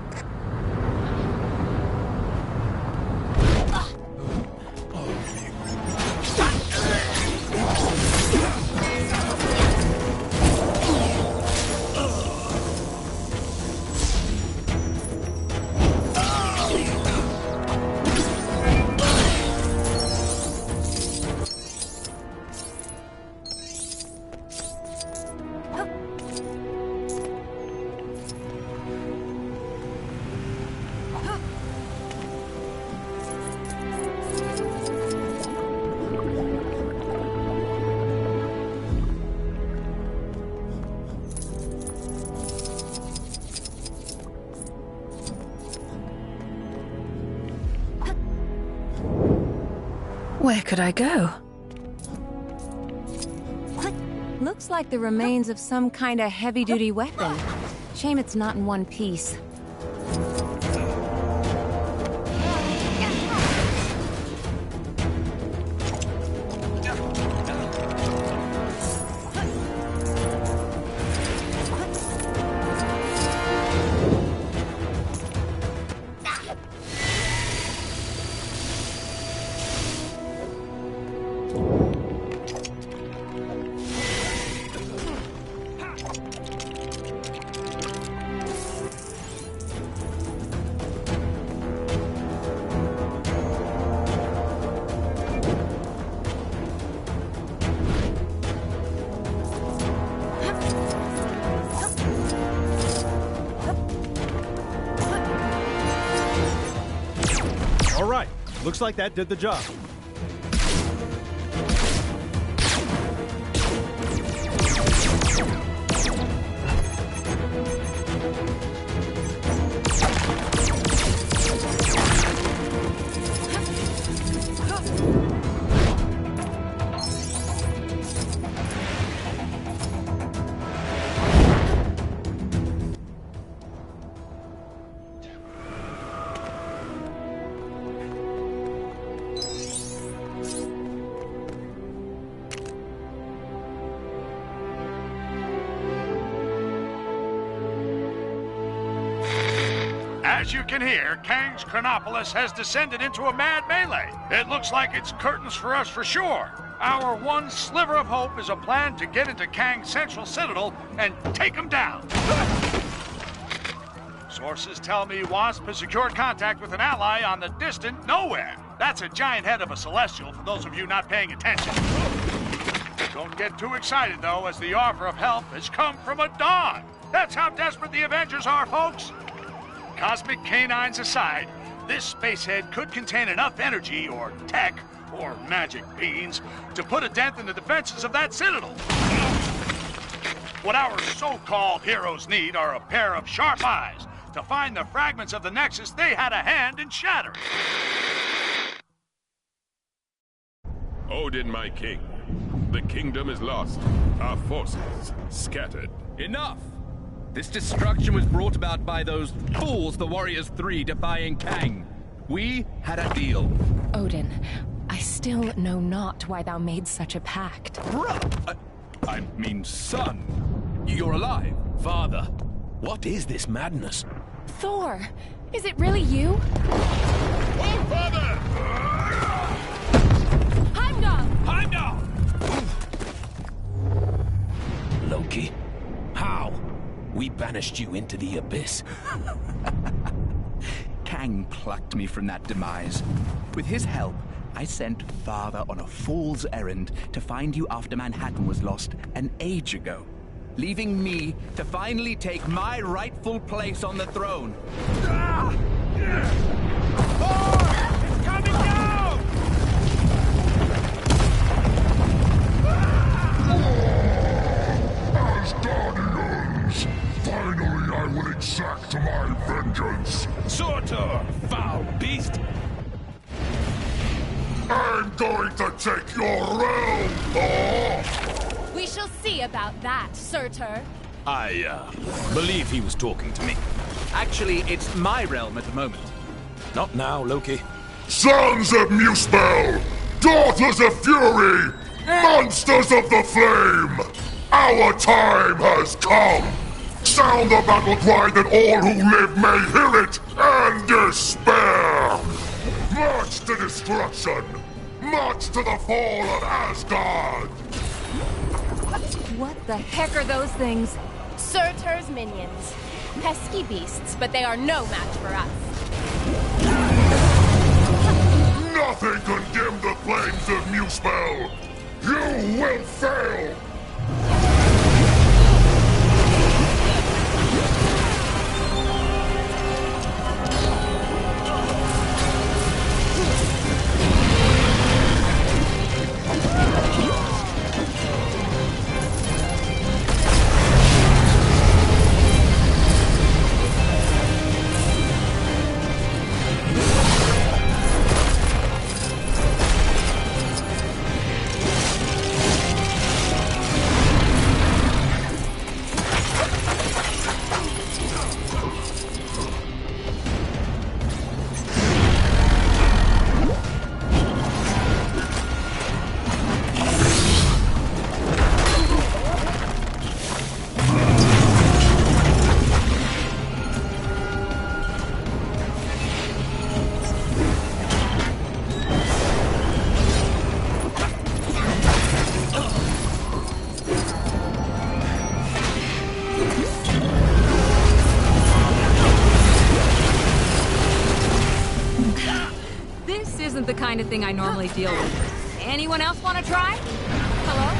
Where could I go? Looks like the remains of some kind of heavy-duty weapon. Shame it's not in one piece. All right, looks like that did the job. As you can hear, Kang's Chronopolis has descended into a mad melee. It looks like it's curtains for us for sure. Our one sliver of hope is a plan to get into Kang's central citadel and take him down. Sources tell me Wasp has secured contact with an ally on the distant Nowhere. That's a giant head of a Celestial, for those of you not paying attention. Don't get too excited, though, as the offer of help has come from a Dawn. That's how desperate the Avengers are, folks. Cosmic canines aside, this spacehead could contain enough energy or tech or magic beans to put a dent in the defenses of that citadel. What our so-called heroes need are a pair of sharp eyes to find the fragments of the Nexus they had a hand in shattering. Odin, my king. The kingdom is lost. Our forces scattered. Enough! This destruction was brought about by those fools, the Warriors 3, defying Kang. We had a deal. Odin, I still know not why thou made such a pact. I mean, son. You're alive. Father, what is this madness? Thor, is it really you? Oh, father! Heimdall! Heimdall! Loki, how? We banished you into the abyss. Kang plucked me from that demise. With his help, I sent Father on a fool's errand to find you after Manhattan was lost an age ago, leaving me to finally take my rightful place on the throne. It's coming down! As Guardians, finally I will exact my vengeance. Surtur, foul beast! I'm going to take your realm, Thor! We shall see about that, Surtur. I, believe he was talking to me. Actually, it's my realm at the moment. Not now, Loki. Sons of Muspel! Daughters of Fury! Monsters of the Flame! Our time has come! Sound the battle cry that all who live may hear it and despair! March to destruction! March to the fall of Asgard! What the heck are those things? Surtur's minions. Pesky beasts, but they are no match for us. Nothing can dim the flames of Muspel! You will fail! isn't the kind of thing I normally deal with. Anyone else want to try? Hello?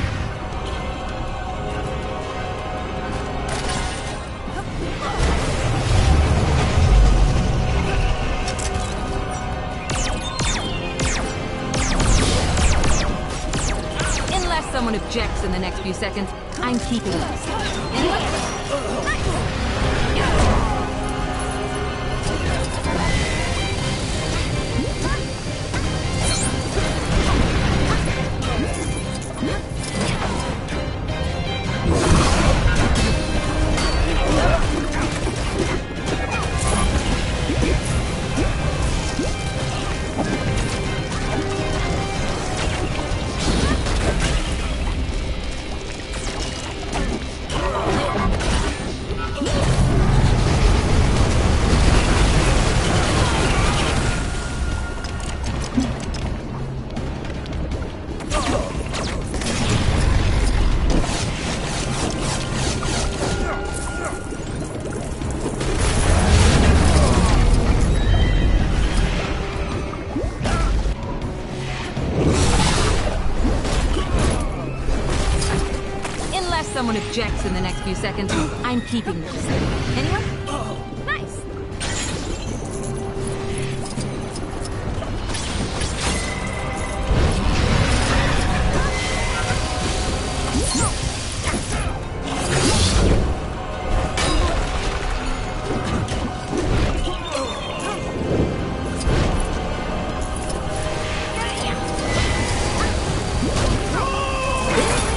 Unless someone objects in the next few seconds, I'm keeping this. Anyone? Someone objects in the next few seconds, I'm keeping this. Anyone? Nice.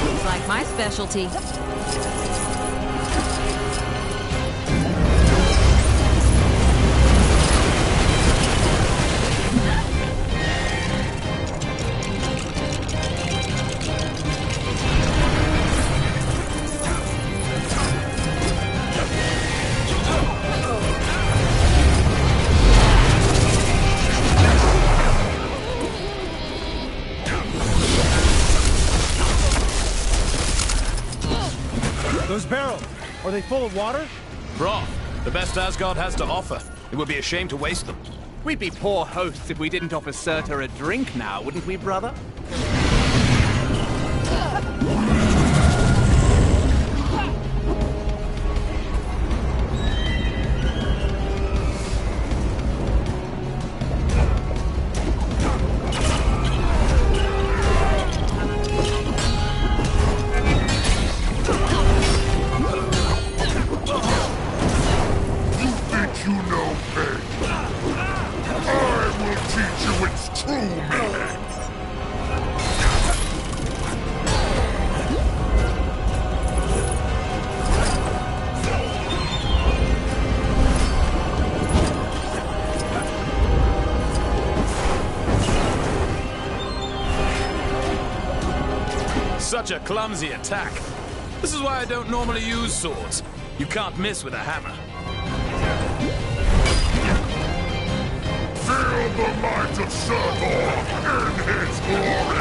Looks like my specialty. Those barrels, are they full of water? Broth, the best Asgard has to offer. It would be a shame to waste them. We'd be poor hosts if we didn't offer Surtur a drink now, wouldn't we, brother? Such a clumsy attack. This is why I don't normally use swords. You can't miss with a hammer. Feel the might of Surtur in his glory!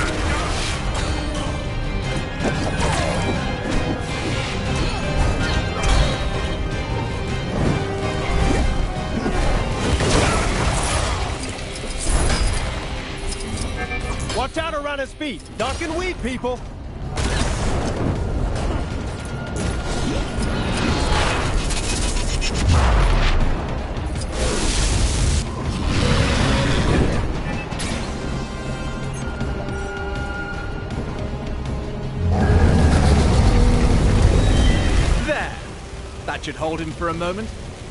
Watch out around his feet! Duck and weave, people! That should hold him for a moment.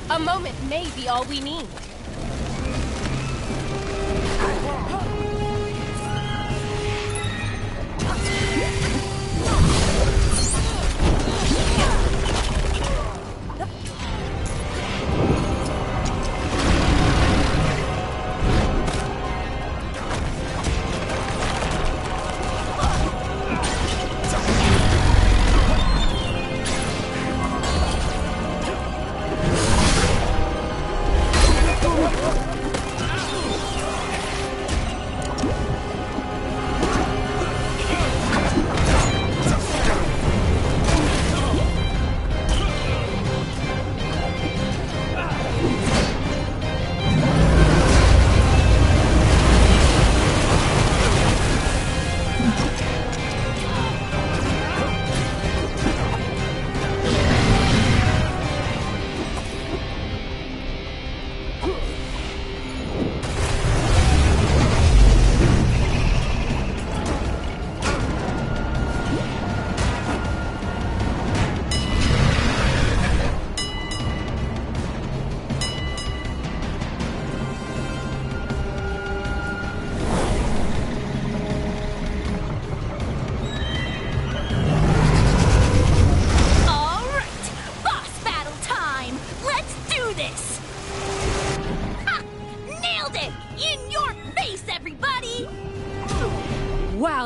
A moment may be all we need.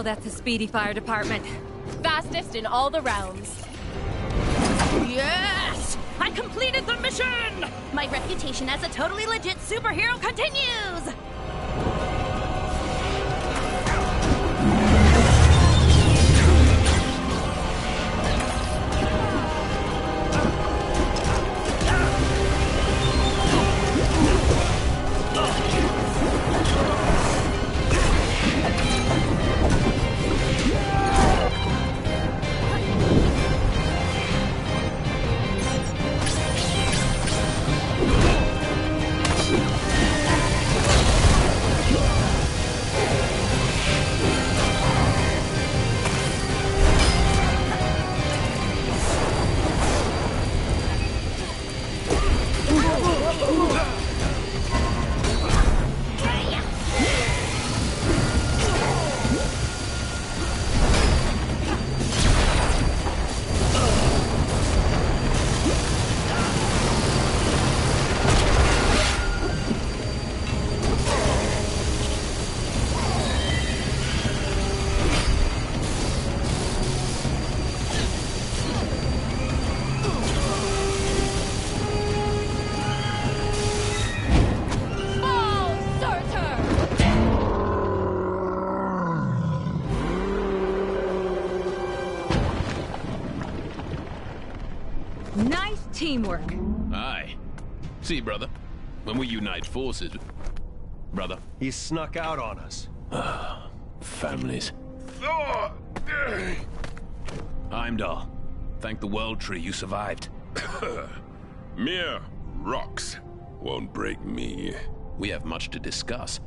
Now that's a speedy fire department. Fastest in all the realms. Yes! I completed the mission! My reputation as a totally legit superhero continues! Nice teamwork. Aye. See, brother, when we unite forces... Brother? He snuck out on us. Families. Heimdall, thank the World Tree you survived. Mere rocks won't break me. We have much to discuss,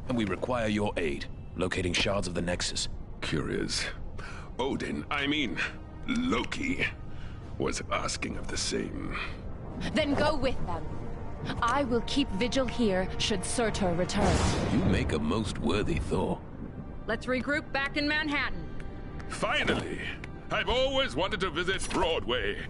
and we require your aid, locating shards of the Nexus. Curious. Odin, I mean, Loki, was asking of the same. Then go with them. I will keep vigil here should Surtur return. You make a most worthy Thor. Let's regroup back in Manhattan. Finally! I've always wanted to visit Broadway.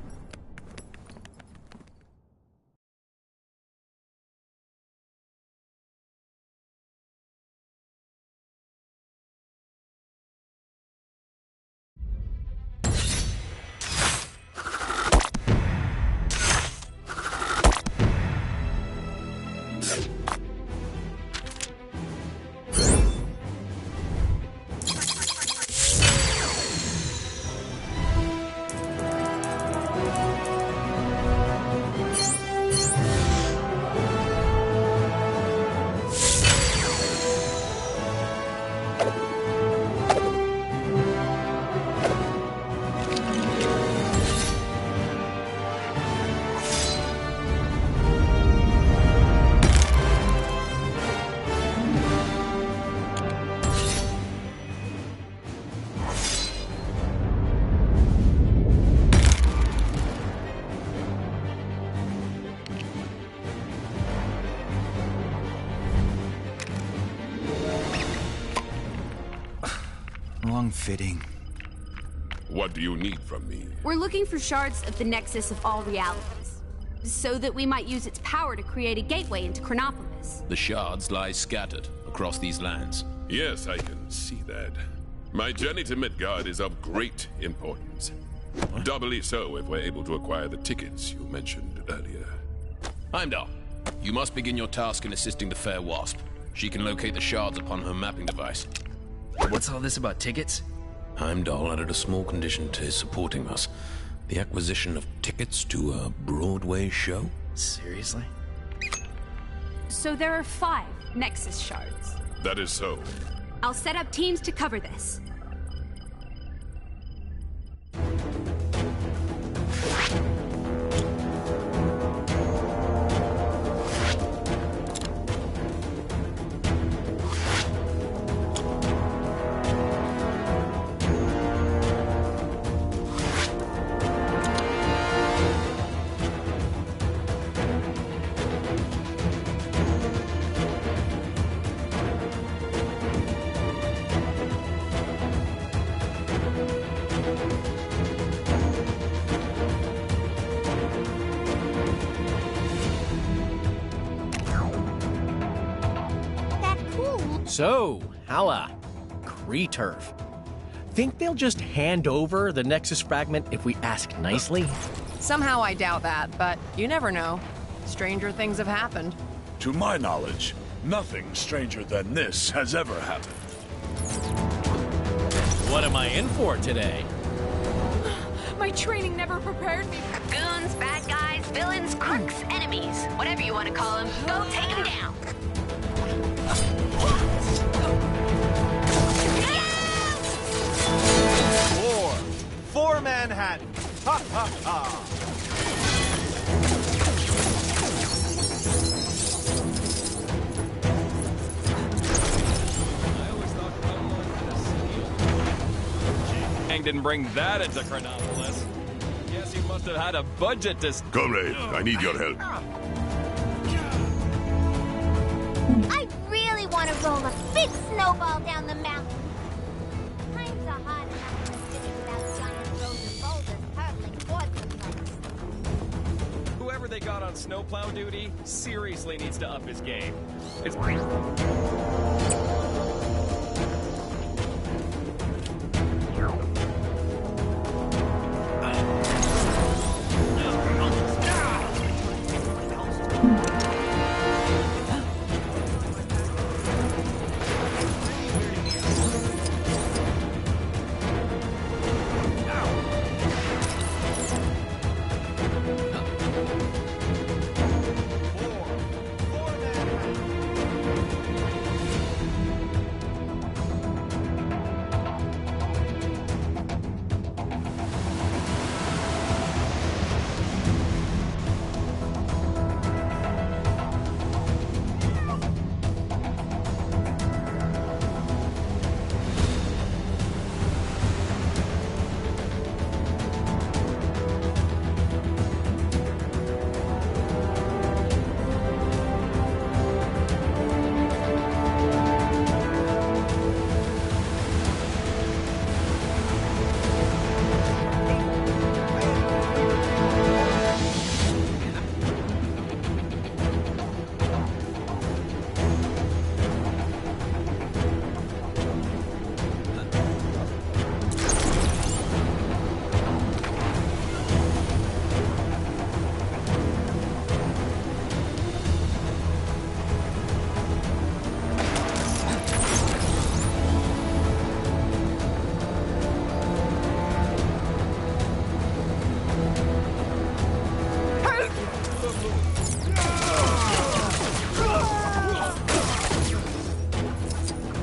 Fitting. What do you need from me? We're looking for shards of the Nexus of all realities, so that we might use its power to create a gateway into Chronopolis. The shards lie scattered across these lands. Yes, I can see that. My journey to Midgard is of great importance. Doubly so if we're able to acquire the tickets you mentioned earlier. Heimdall, you must begin your task in assisting the Fair Wasp. She can locate the shards upon her mapping device. What's all this about tickets? Heimdall added a small condition to his supporting us. The acquisition of tickets to a Broadway show? Seriously? So there are 5 Nexus shards. That is so. I'll set up teams to cover this. So, Hala, returf. Think they'll just hand over the Nexus fragment if we ask nicely? Somehow I doubt that, but you never know. Stranger things have happened. To my knowledge, nothing stranger than this has ever happened. What am I in for today? My training never prepared me. Goons, bad guys, villains, crooks, enemies. Whatever you want to call them, go take them down. For Manhattan. Ha ha ha. Kang didn't bring that into Chronopolis. Guess he must have had a budget to... Comrade, I need your help. I really want to roll a big snowball down the mountain. Times are hard enough in the city without giant frozen boulders hurtling towards the place. Whoever they got on snowplow duty seriously needs to up his game. It's...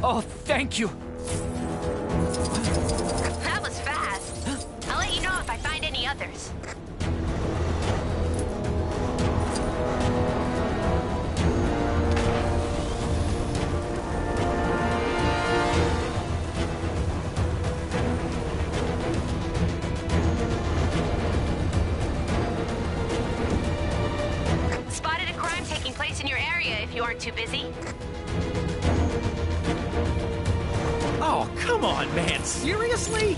Oh, thank you. That was fast. I'll let you know if I find any others. Spotted a crime taking place in your area if you aren't too busy. Oh, come on, man. Seriously?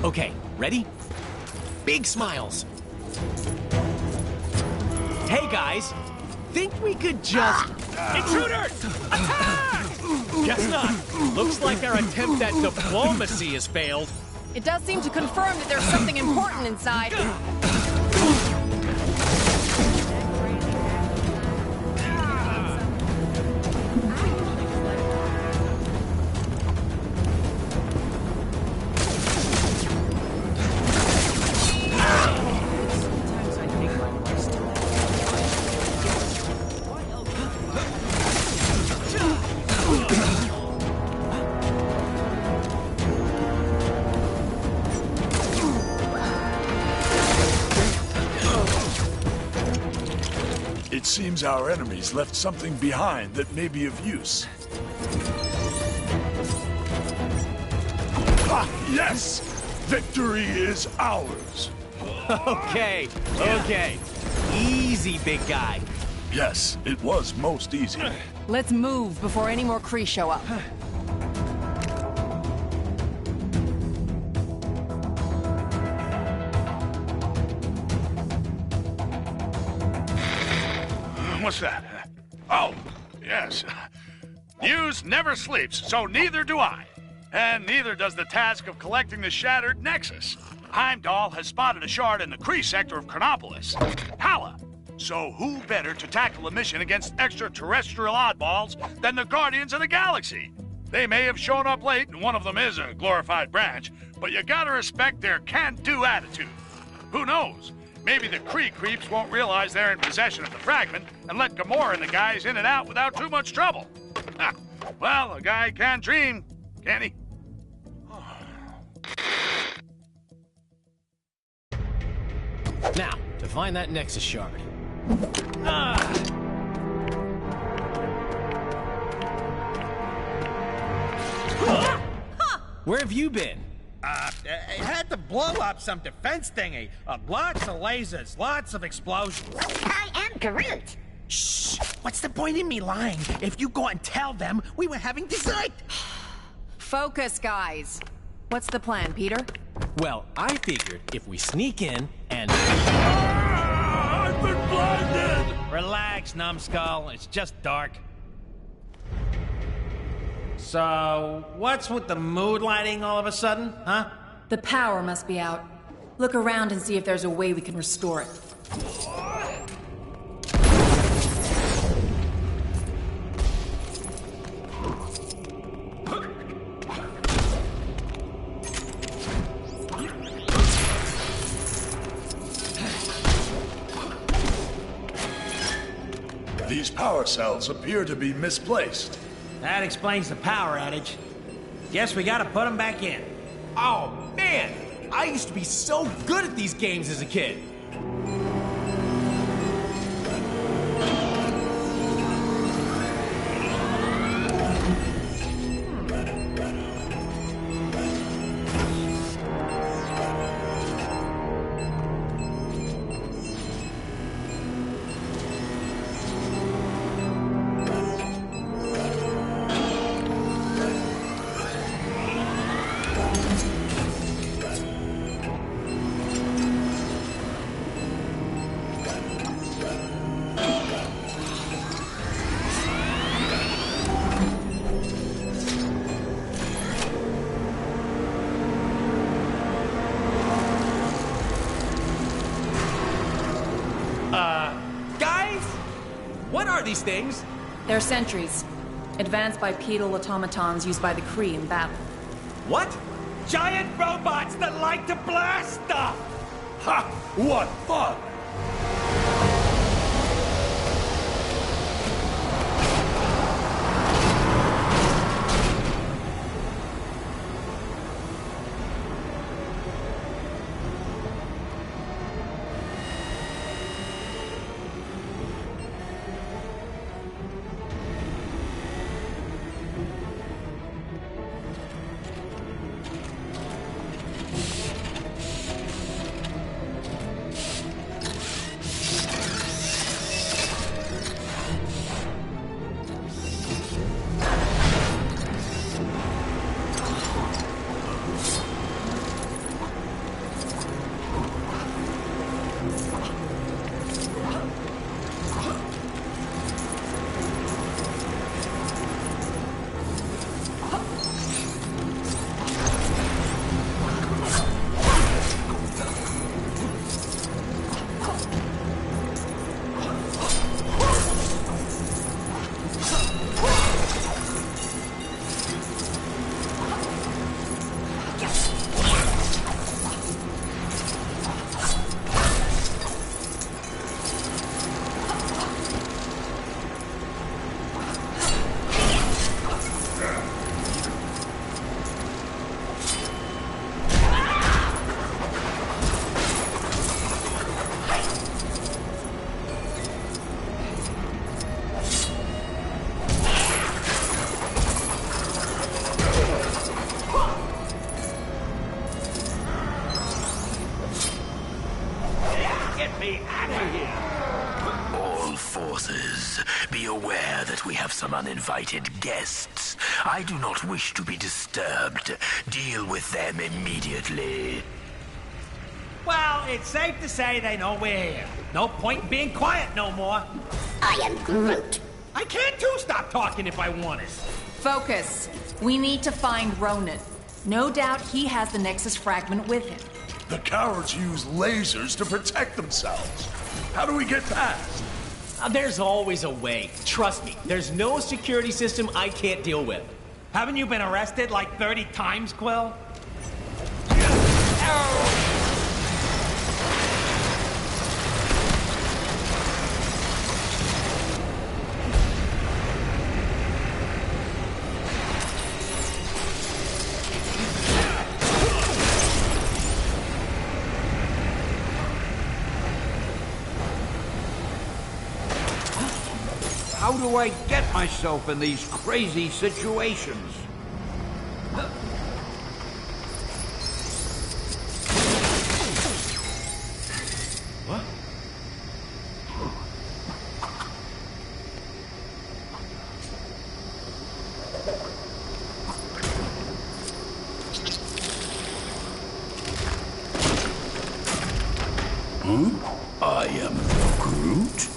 Okay, ready? Big smiles. Hey, guys. Think we could just... Intruders! Attack! Guess not. Looks like our attempt at diplomacy has failed. It does seem to confirm that there's something important inside. Seems our enemies left something behind that may be of use. Ah, yes! Victory is ours! Okay, okay. Easy, big guy. Yes, it was most easy. Let's move before any more Kree show up. What's that? Oh, yes. News never sleeps, so neither do I. And neither does the task of collecting the shattered Nexus. Heimdall has spotted a shard in the Kree sector of Chronopolis. Hala! So who better to tackle a mission against extraterrestrial oddballs than the Guardians of the Galaxy? They may have shown up late, and one of them is a glorified branch, but you gotta respect their can-do attitude. Who knows? Maybe the Kree creeps won't realize they're in possession of the fragment and let Gamora and the guys in and out without too much trouble. Well, a guy can dream, can't he? Now, to find that Nexus shard. Where have you been? It had to blow up some defense thingy. Lots of lasers, lots of explosions. I am Groot. Shh! What's the point in me lying? If you go and tell them we were having dessert. Focus, guys. What's the plan, Peter? Well, I figured if we sneak in and... I've been blinded! Relax, numbskull. It's just dark. So, what's with the mood lighting all of a sudden, huh? The power must be out. Look around and see if there's a way we can restore it. These power cells appear to be misplaced. That explains the power outage. Guess we gotta put them back in. Oh, man! I used to be so good at these games as a kid. These things? They're sentries. Advanced bipedal automatons used by the Kree in battle. What? Giant robots that like to blast stuff! Ha! What fun! have some uninvited guests. I do not wish to be disturbed. Deal with them immediately. Well, it's safe to say they know we're here. No point in being quiet no more. I am Groot. I can't too stop talking if I wanted. Focus. We need to find Ronan. No doubt he has the Nexus fragment with him. The cowards use lasers to protect themselves. How do we get past? There's always a way. Trust me, there's no security system I can't deal with. Haven't you been arrested like 30 times, Quill? How do I get myself in these crazy situations? What? I am Groot?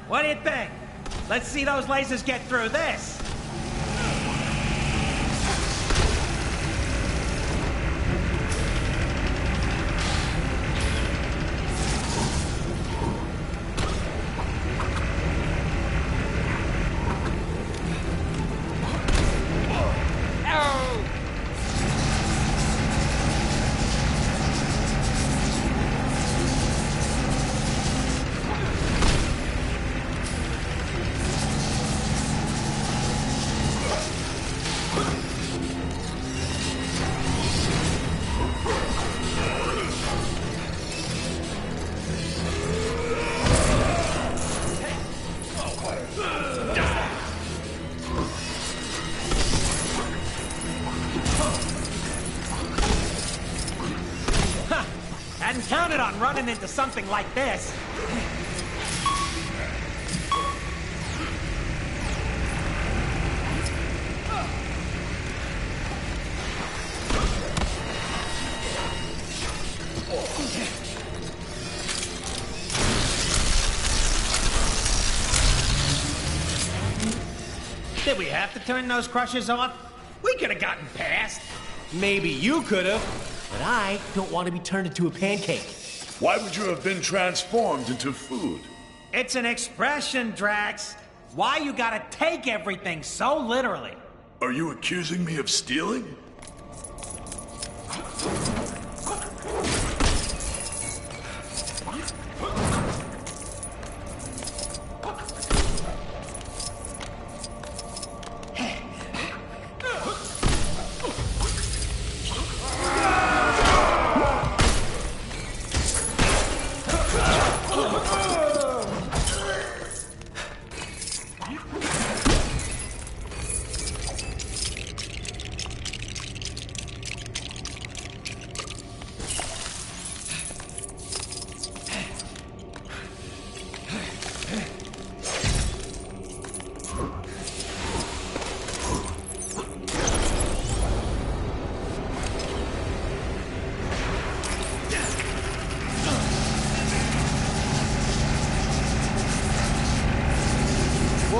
What do you think? Let's see those lasers get through this. Hadn't counted on running into something like this. Did we have to turn those crushers off? We could have gotten past. Maybe you could have, but I don't want to be turned into a pancake. Why would you have been transformed into food? It's an expression, Drax. Why you gotta take everything so literally? Are you accusing me of stealing?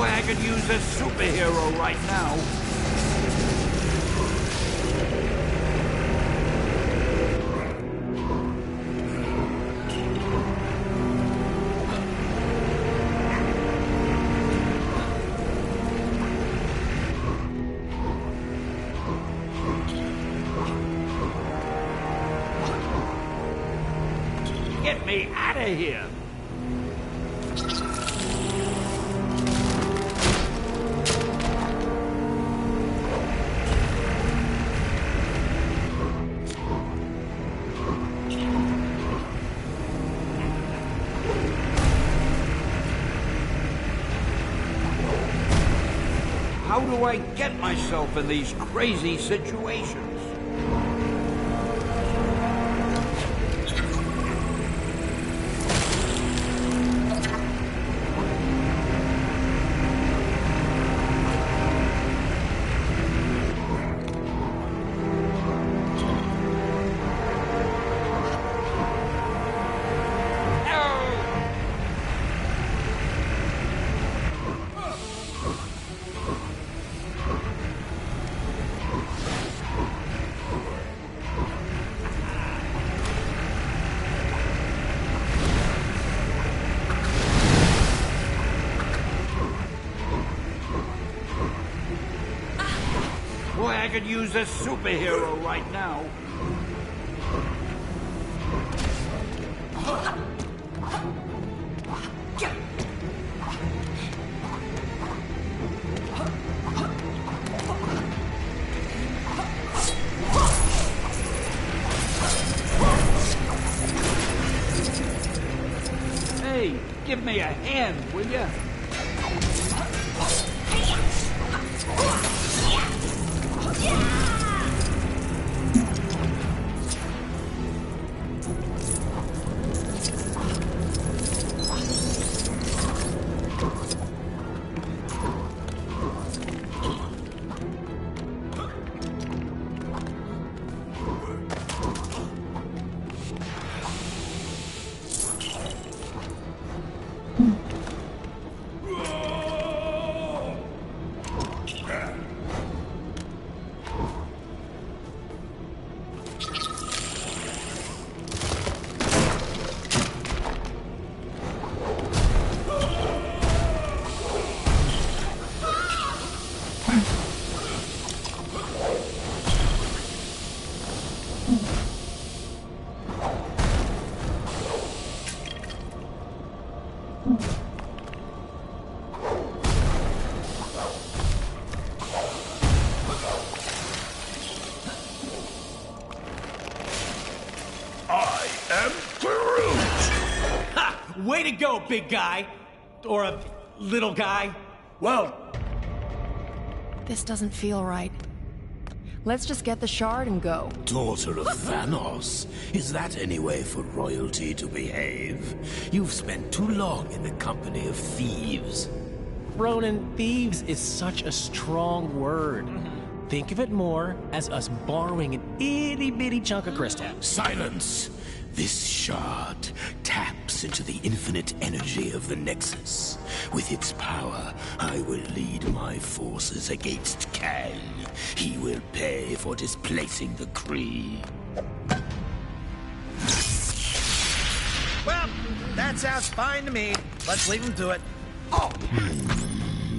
Boy, I could use a superhero right now. Get me out of here! How do I get myself in these crazy situations? Boy, I could use a superhero right now. Hey, give me a hand, will ya? Way to go, big guy! Or a little guy. Well, This doesn't feel right. Let's just get the shard and go. Daughter of Thanos, is that any way for royalty to behave? You've spent too long in the company of thieves. Ronan, thieves is such a strong word. Think of it more as us borrowing an itty-bitty chunk of crystal. Silence! This shard taps into the infinite energy of the Nexus. With its power, I will lead my forces against Kang. He will pay for displacing the Kree. Well, that sounds fine to me. Let's leave him to it. Oh!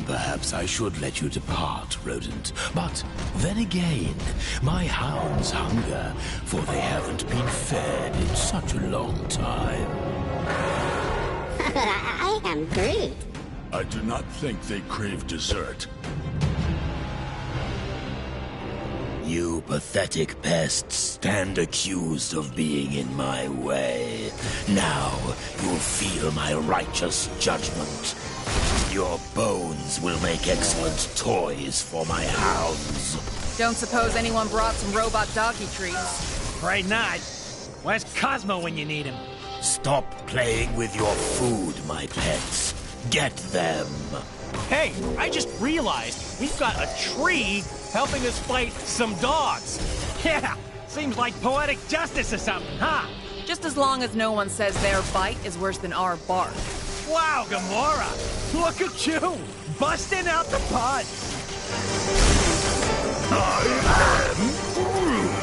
Perhaps I should let you depart, rodent. But then again, my hounds hunger, for they haven't been fed in such a long time. I am Groot. I do not think they crave dessert. You pathetic pests stand accused of being in my way. Now you'll feel my righteous judgment. Your bones will make excellent toys for my hounds. Don't suppose anyone brought some robot doggy treats? Afraid not. Where's Cosmo when you need him? Stop playing with your food, my pets. Get them. Hey, I just realized we've got a tree helping us fight some dogs. Yeah, seems like poetic justice or something, huh? Just as long as no one says their bite is worse than our bark. Wow, Gamora! Look at you! busting out the puns. I am Groot.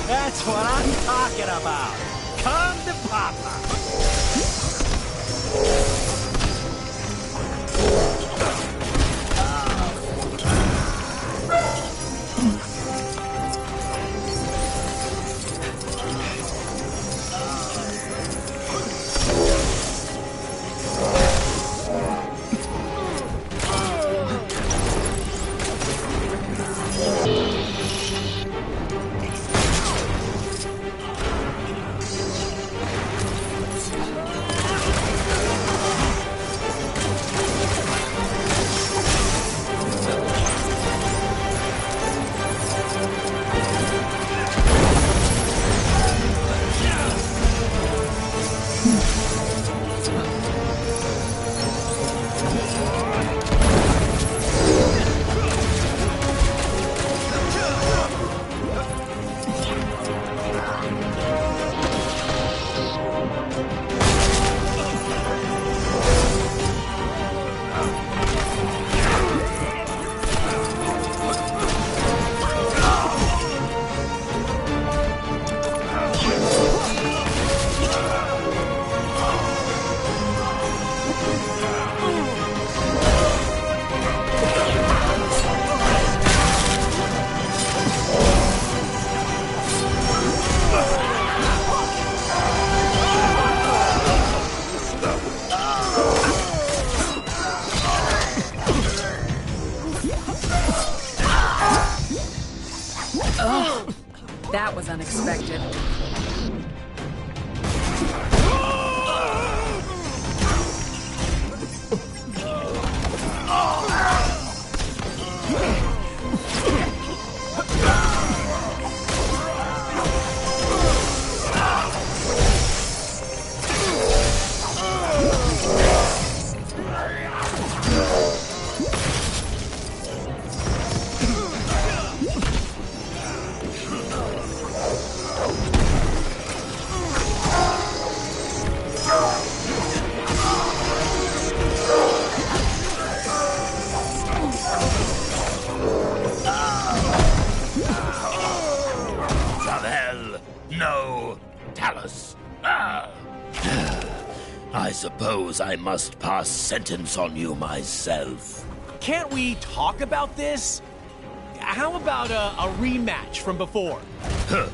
That's what I'm talking about. Come to Papa. That was unexpected. I suppose I must pass sentence on you myself. Can't we talk about this? How about a rematch from before? Huh.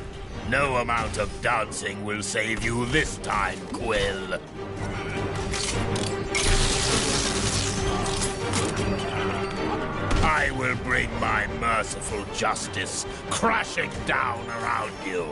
No amount of dancing will save you this time, Quill. I will bring my merciful justice crashing down around you.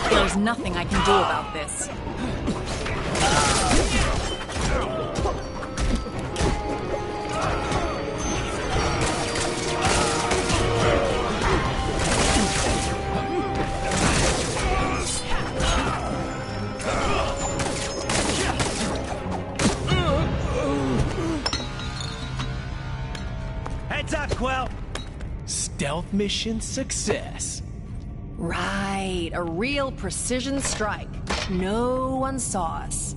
There's nothing I can do about this. Heads up, Quill! Stealth mission success. Right, a real precision strike. No one saw us.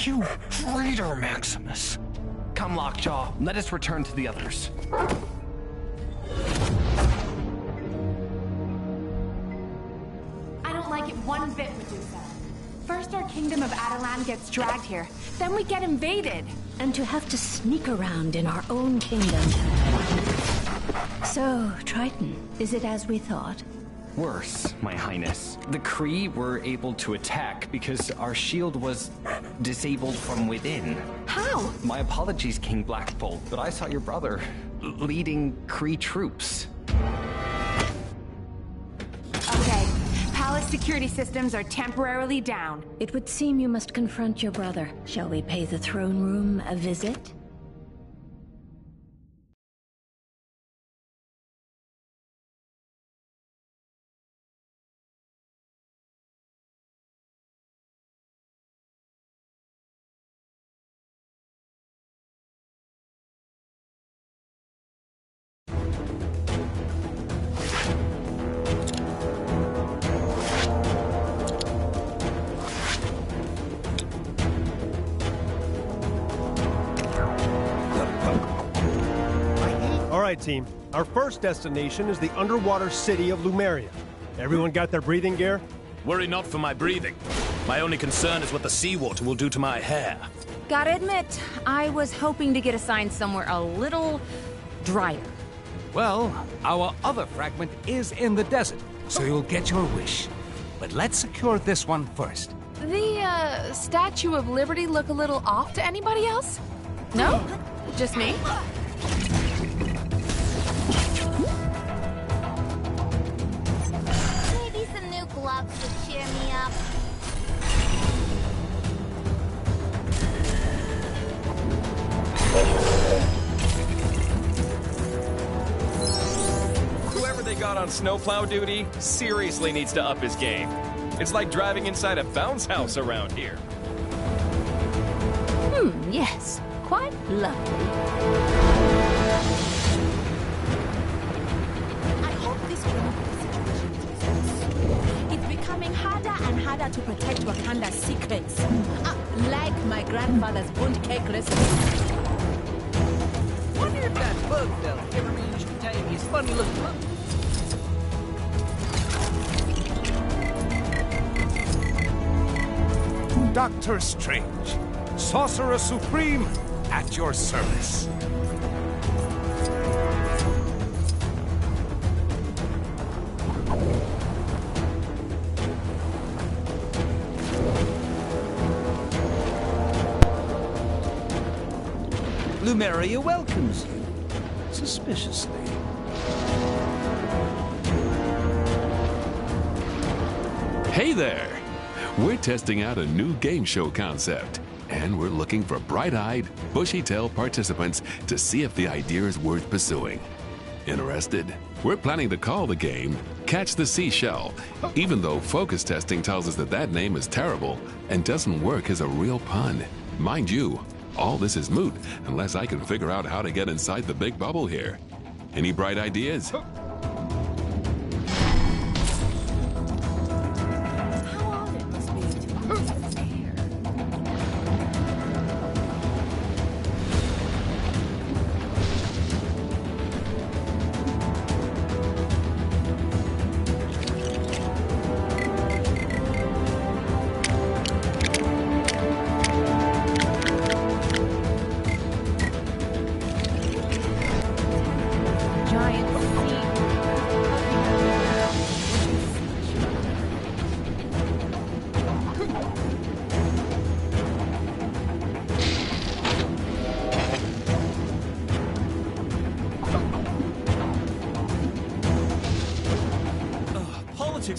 You traitor, Maximus! Come, Lockjaw, let us return to the others. I don't like it one bit, Medusa. First our kingdom of Adelan gets dragged here, then we get invaded. And to have to sneak around in our own kingdom. So, Triton, is it as we thought? Worse, my highness. The Kree were able to attack because our shield was disabled from within. How? My apologies, King Blackbolt, but I saw your brother leading Kree troops. Okay, palace security systems are temporarily down. It would seem you must confront your brother. Shall we pay the throne room a visit? Alright, team. Our first destination is the underwater city of Lumeria. Everyone got their breathing gear? Worry not for my breathing. My only concern is what the seawater will do to my hair. Gotta admit, I was hoping to get assigned somewhere a little drier. Well, our other fragment is in the desert, so you'll get your wish. But let's secure this one first. The, Statue of Liberty look a little off to anybody else? No? Just me? Maybe some new gloves would cheer me up. Whoever they got on snowplow duty seriously needs to up his game. It's like driving inside a bounce house around here. Yes. Quite lovely. I hope this will It's becoming harder and harder to protect Wakanda's secrets. Like my grandfather's bunt cake recipe. Wonder if that bug fella ever managed to tame his funny looking monkey. Doctor Strange, Sorcerer Supreme, at your service. Lumeria welcomes you, suspiciously. Hey there! We're testing out a new game show concept, and we're looking for bright-eyed, bushy-tailed participants to see if the idea is worth pursuing. Interested? We're planning to call the game Catch the Seashell, even though focus testing tells us that that name is terrible and doesn't work as a real pun. Mind you, all this is moot unless I can figure out how to get inside the big bubble here. Any bright ideas?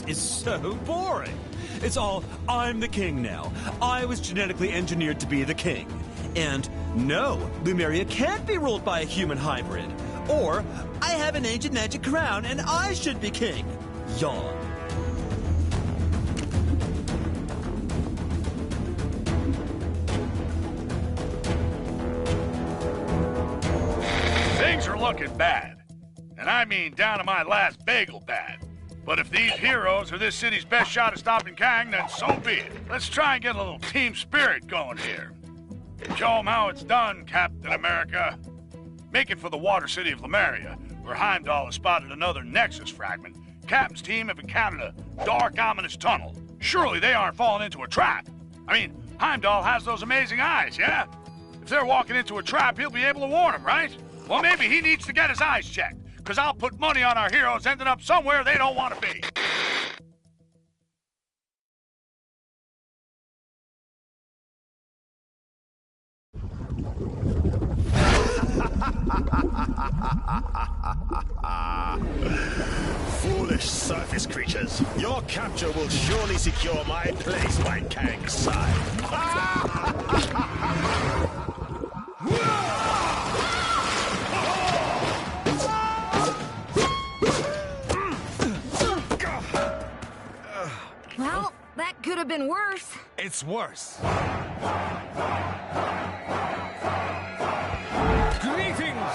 Is so boring. It's all, I'm the king now. I was genetically engineered to be the king. And no, Lumeria can't be ruled by a human hybrid. Or, I have an ancient magic crown and I should be king. Yawn. Things are looking bad. And I mean down to my last bagel bad. But if these heroes are this city's best shot at stopping Kang, then so be it. Let's try and get a little team spirit going here. Show 'em how it's done, Captain America. Make it for the water city of Lemuria, where Heimdall has spotted another Nexus fragment. Captain's team have encountered a dark, ominous tunnel. Surely they aren't falling into a trap. I mean, Heimdall has those amazing eyes, yeah? If they're walking into a trap, he'll be able to warn them, right? Well, maybe he needs to get his eyes checked. Because I'll put money on our heroes ending up somewhere they don't want to be. Foolish surface creatures. Your capture will surely secure my place by Kang's side. Well, that could have been worse. It's worse. Greetings!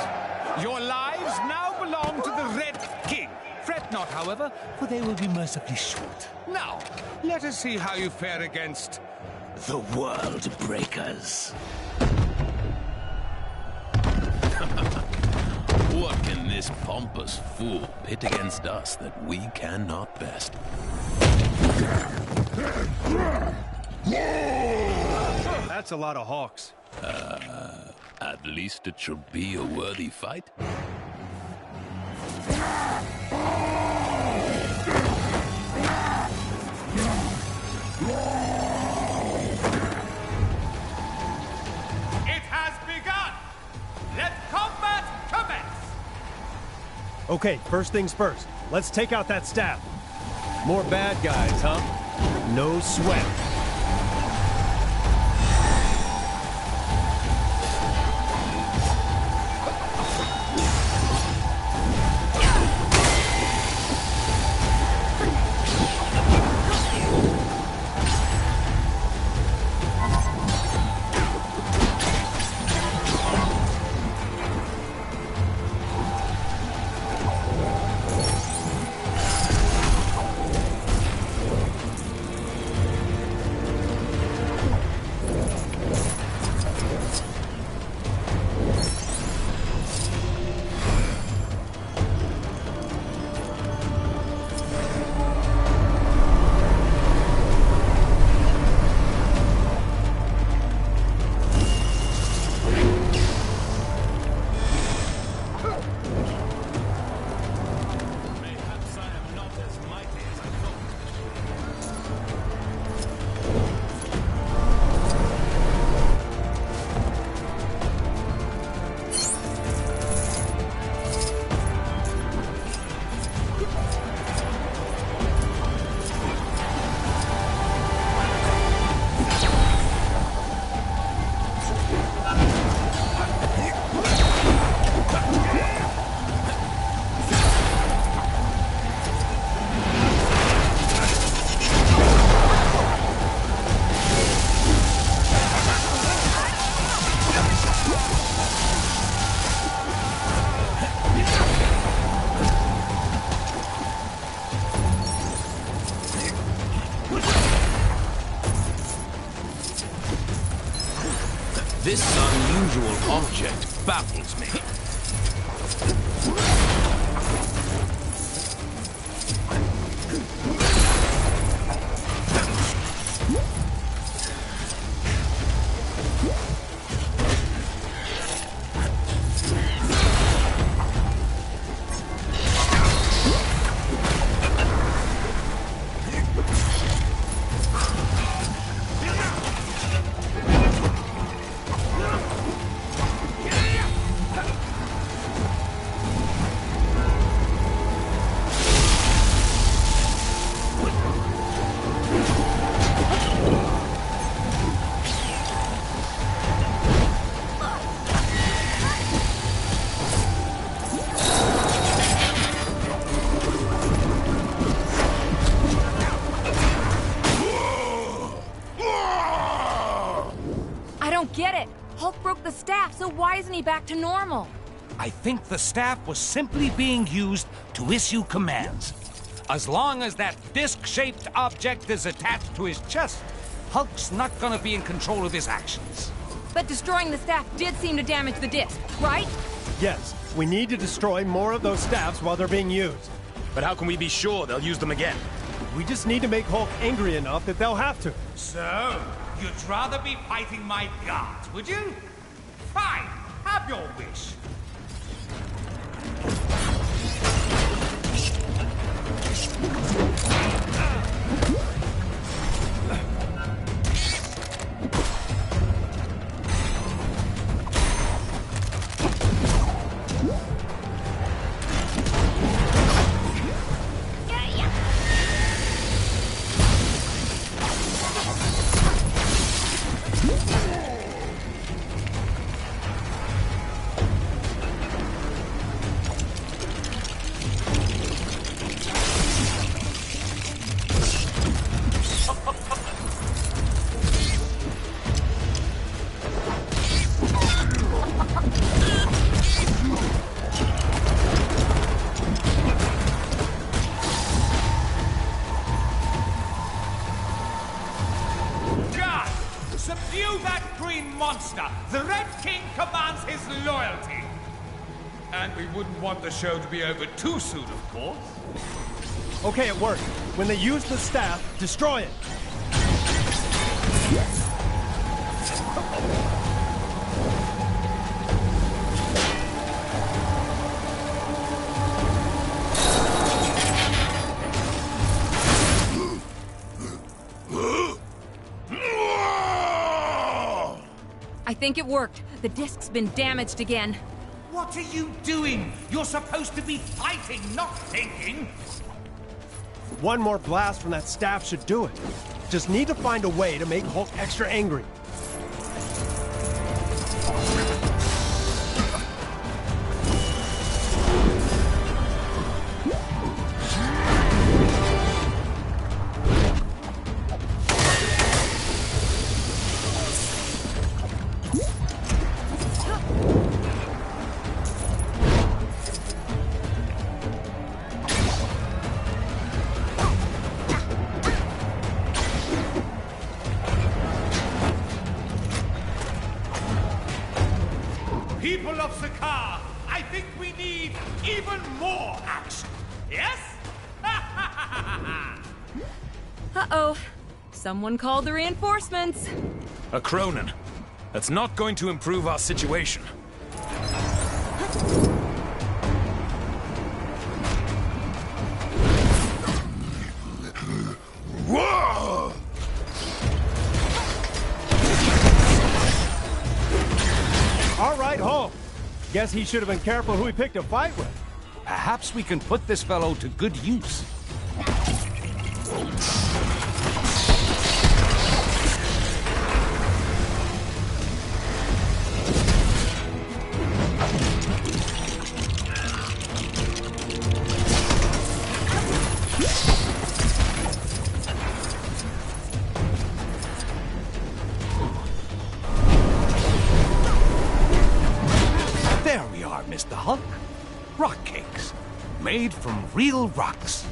Your lives now belong to the Red King. Fret not, however, for they will be mercifully short. Now, let us see how you fare against the World Breakers. What can this pompous fool pit against us that we cannot best? That's a lot of hawks. At least it should be a worthy fight. It has begun! Let combat commence! Okay, first things first. Let's take out that staff. More bad guys, huh? No sweat. This unusual object baffles me. Get it! Hulk broke the staff, so why isn't he back to normal? I think the staff was simply being used to issue commands. As long as that disc-shaped object is attached to his chest, Hulk's not gonna be in control of his actions. But destroying the staff did seem to damage the disc, right? Yes, we need to destroy more of those staffs while they're being used. But how can we be sure they'll use them again? We just need to make Hulk angry enough that they'll have to. So, you'd rather be fighting my guards, would you? Fine, have your wish. Subdue that green monster! The Red King commands his loyalty! And we wouldn't want the show to be over too soon, of course. Okay, it worked. When they use the staff, destroy it! I think it worked. The disc's been damaged again. What are you doing? You're supposed to be fighting, not thinking. One more blast from that staff should do it. Just need to find a way to make Hulk extra angry. People of Sakaar, I think we need even more action. Yes? Uh-oh. Someone called the reinforcements. A Cronin. That's not going to improve our situation. Whoa! All right, Hulk. Guess he should have been careful who he picked a fight with. Perhaps we can put this fellow to good use. There we are, Mr. Hulk. Rock cakes, made from real rocks.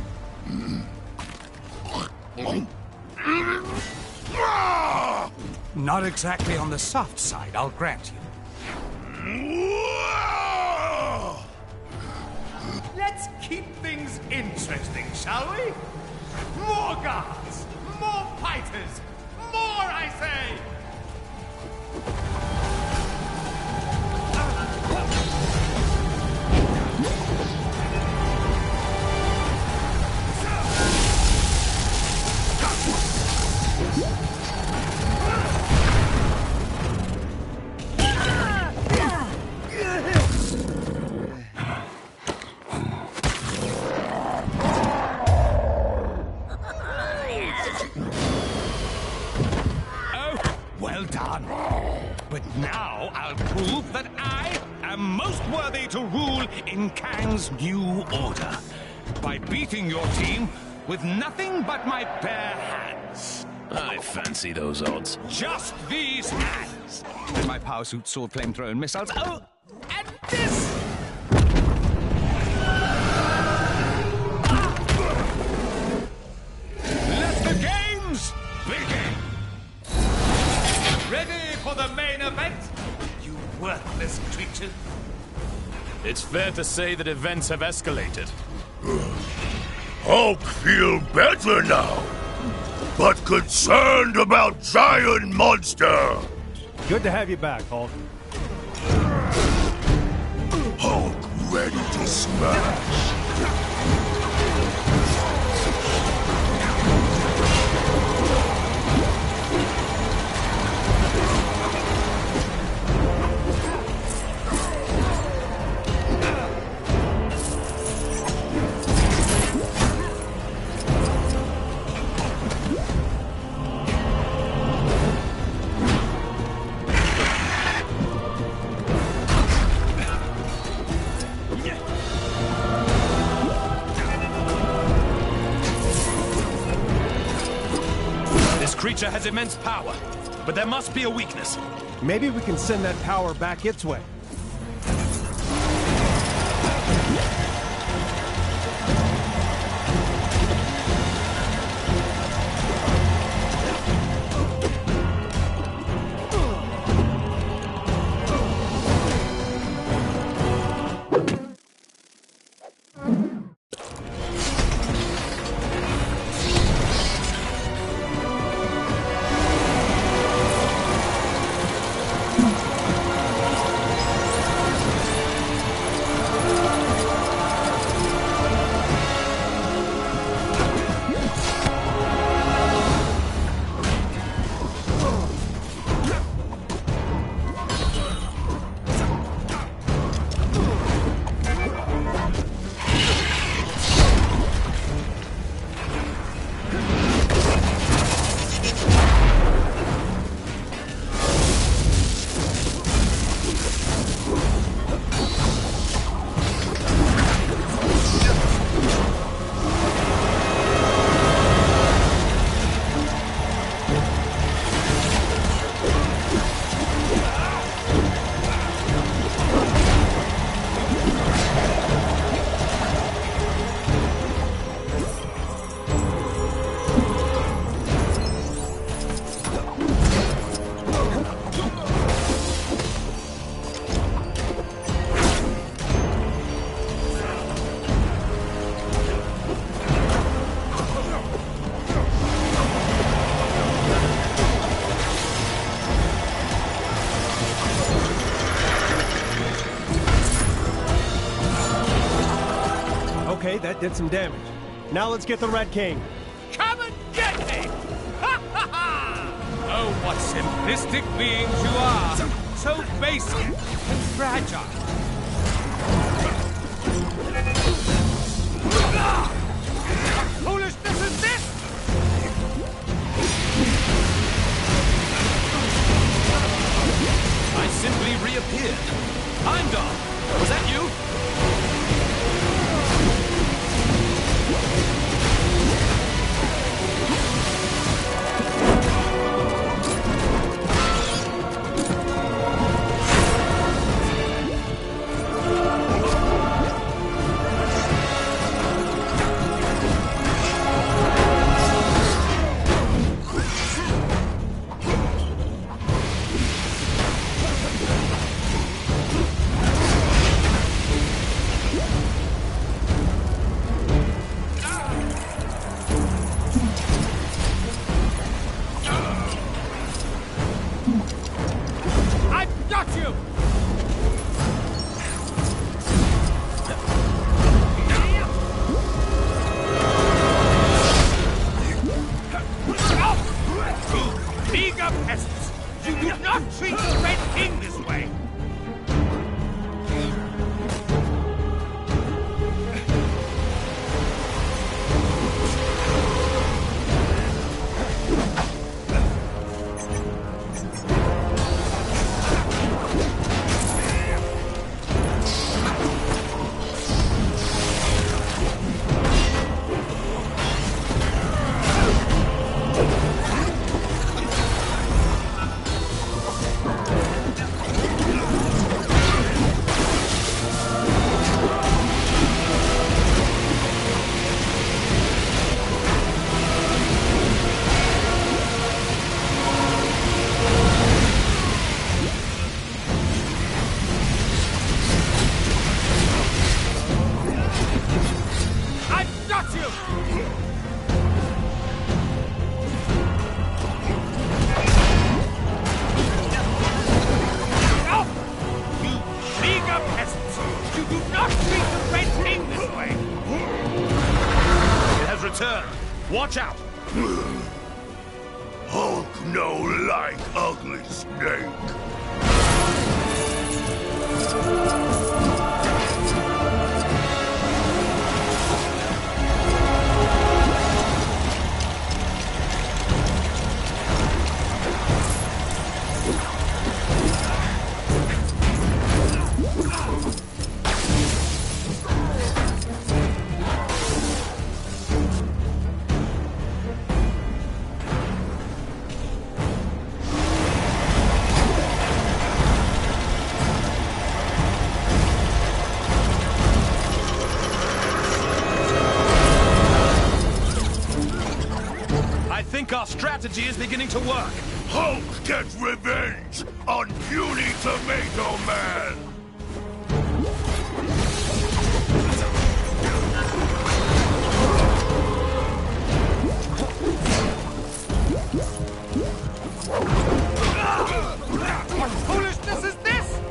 Not exactly on the soft side, I'll grant you. Let's keep things interesting, shall we? More guards! More fighters! More, I say! Well done. But now I'll prove that I am most worthy to rule in Kang's new order. By beating your team with nothing but my bare hands. I fancy those odds. Just these hands. And my power suit, sword, flamethrower, and missiles. Oh, and this! Let the games begin! Ready for the main event, you worthless creature? It's fair to say that events have escalated. Hulk feel better now, but concerned about giant monster. Good to have you back, Hulk. Hulk ready to smash. Creature has immense power, but there must be a weakness. Maybe we can send that power back its way. Okay, that did some damage. Now let's get the Red King. Come and get me! Ha ha ha! Oh, what simplistic beings you are! So basic and fragile. What foolishness is this? I simply reappeared. I'm Dom. Was that you? not treat the Red King this way! Watch out! Hulk no like ugly snake. Our strategy is beginning to work. Hulk gets revenge on puny Tomato Man! What foolishness is this?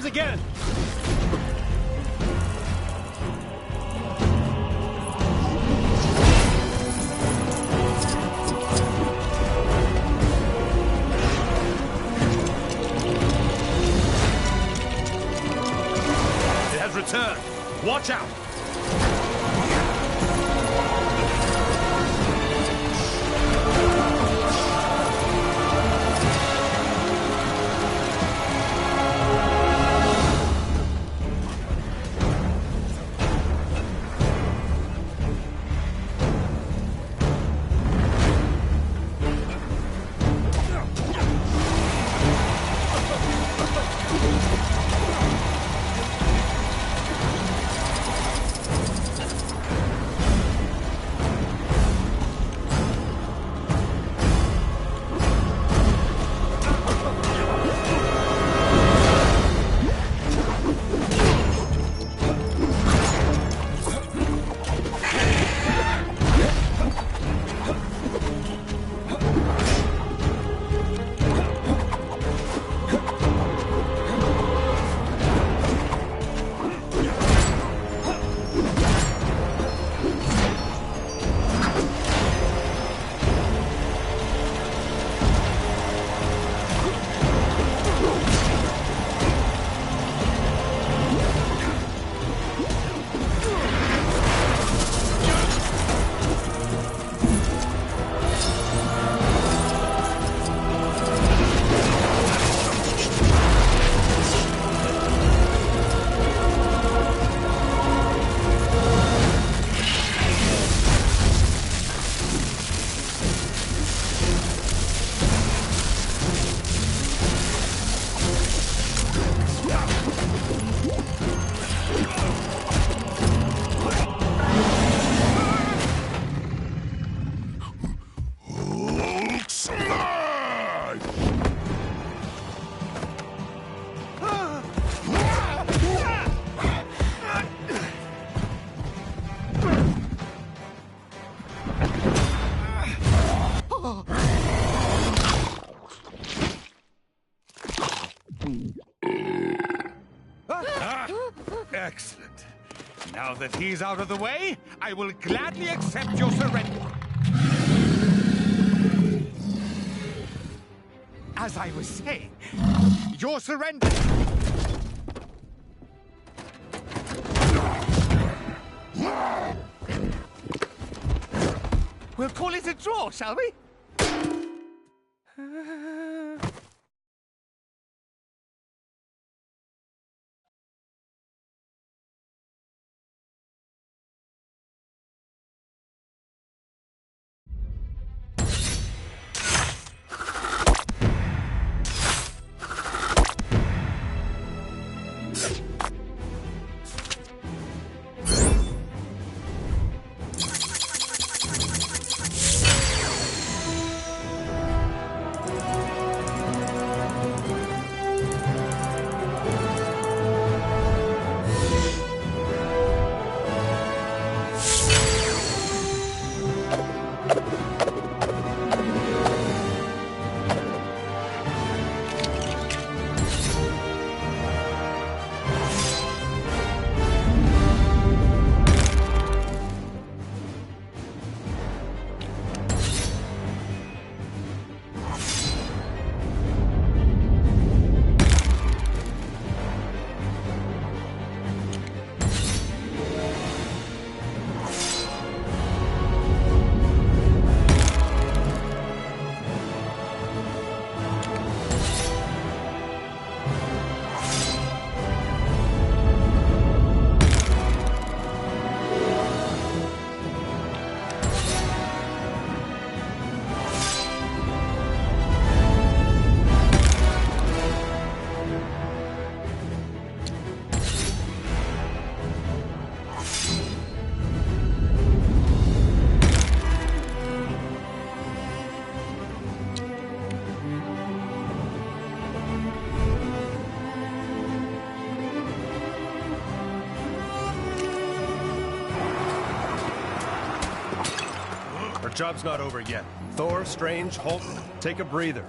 Again! Excellent. Now that he's out of the way, I will gladly accept your surrender. As I was saying, your surrender... We'll call it a draw, shall we? Job's not over yet. Thor, Strange, Hulk, take a breather.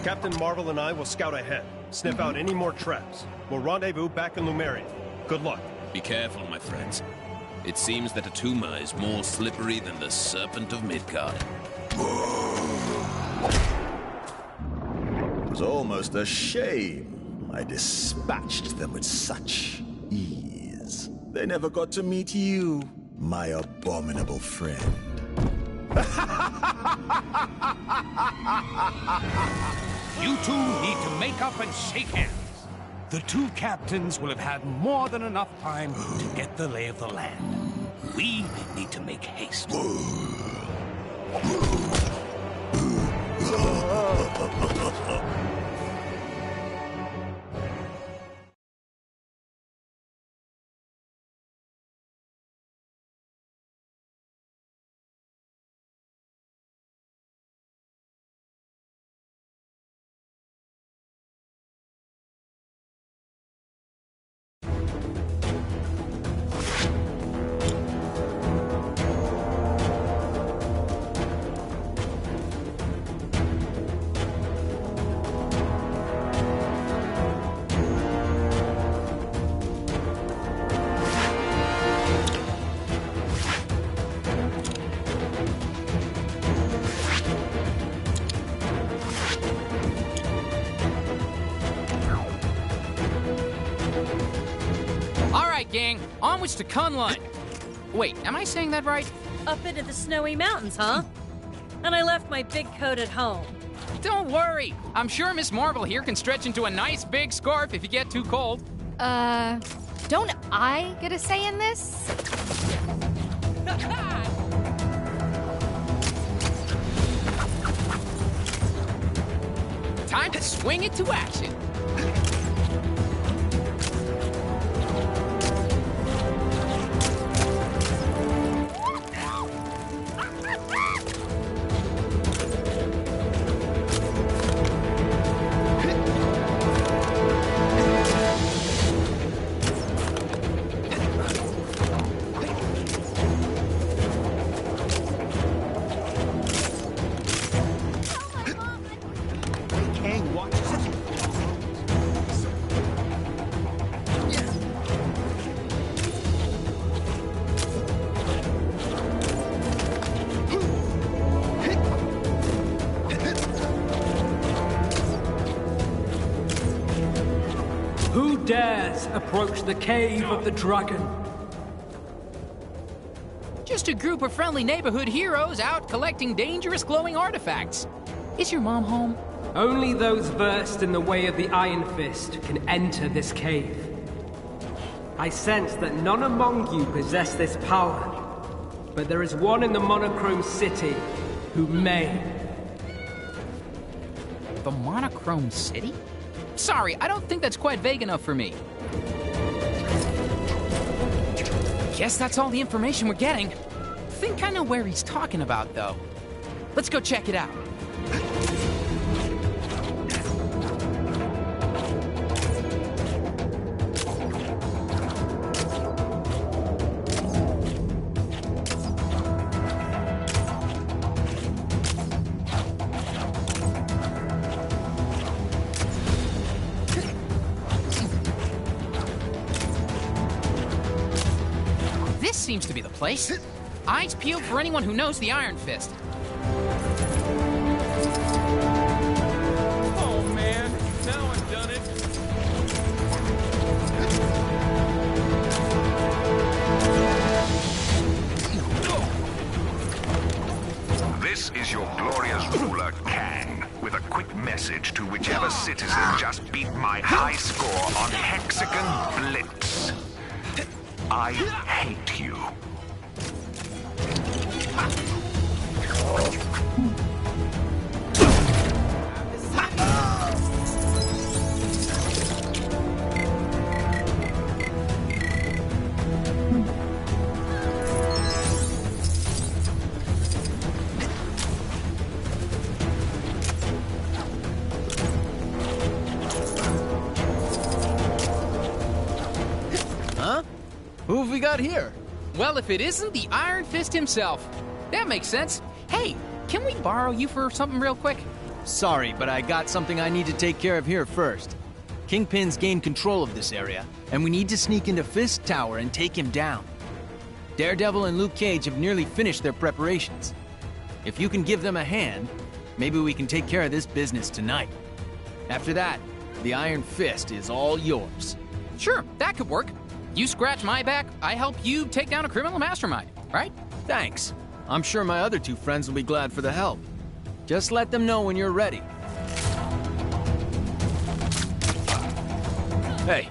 Captain Marvel and I will scout ahead, sniff out any more traps. We'll rendezvous back in Lumeria. Good luck. Be careful, my friends. It seems that Atuma is more slippery than the Serpent of Midgard. It was almost a shame I dispatched them with such ease. They never got to meet you, my abominable friend. You two need to make up and shake hands. The two captains will have had more than enough time to get the lay of the land. We need to make haste. Gang, onwards to Kunlun. Wait, am I saying that right? Up into the snowy mountains, huh? And I left my big coat at home. Don't worry. I'm sure Miss Marvel here can stretch into a nice big scarf if you get too cold. Don't I get a say in this? Time to swing it to action. dares approach the cave of the dragon? Just a group of friendly neighborhood heroes out collecting dangerous glowing artifacts. Is your mom home? Only those versed in the way of the Iron Fist can enter this cave. I sense that none among you possess this power, but there is one in the Monochrome City who may. The Monochrome City? Sorry, I don't think that's quite vague enough for me. Guess that's all the information we're getting. Think I know where he's talking about, though. Let's go check it out. This seems to be the place. Eyes peeled for anyone who knows the Iron Fist. Oh man, now I've done it. This is your glorious ruler, Kang, with a quick message to whichever citizen just beat my high score on Hexagon Blitz. I hate you. Huh? Who have we got here? Well, if it isn't the Iron Fist himself. That makes sense. Hey, can we borrow you for something real quick? Sorry, but I got something I need to take care of here first. Kingpin's gained control of this area, and we need to sneak into Fist Tower and take him down. Daredevil and Luke Cage have nearly finished their preparations. If you can give them a hand, maybe we can take care of this business tonight. After that, the Iron Fist is all yours. Sure, that could work. You scratch my back, I help you take down a criminal mastermind, right? Thanks. I'm sure my other two friends will be glad for the help. Just let them know when you're ready. Hey,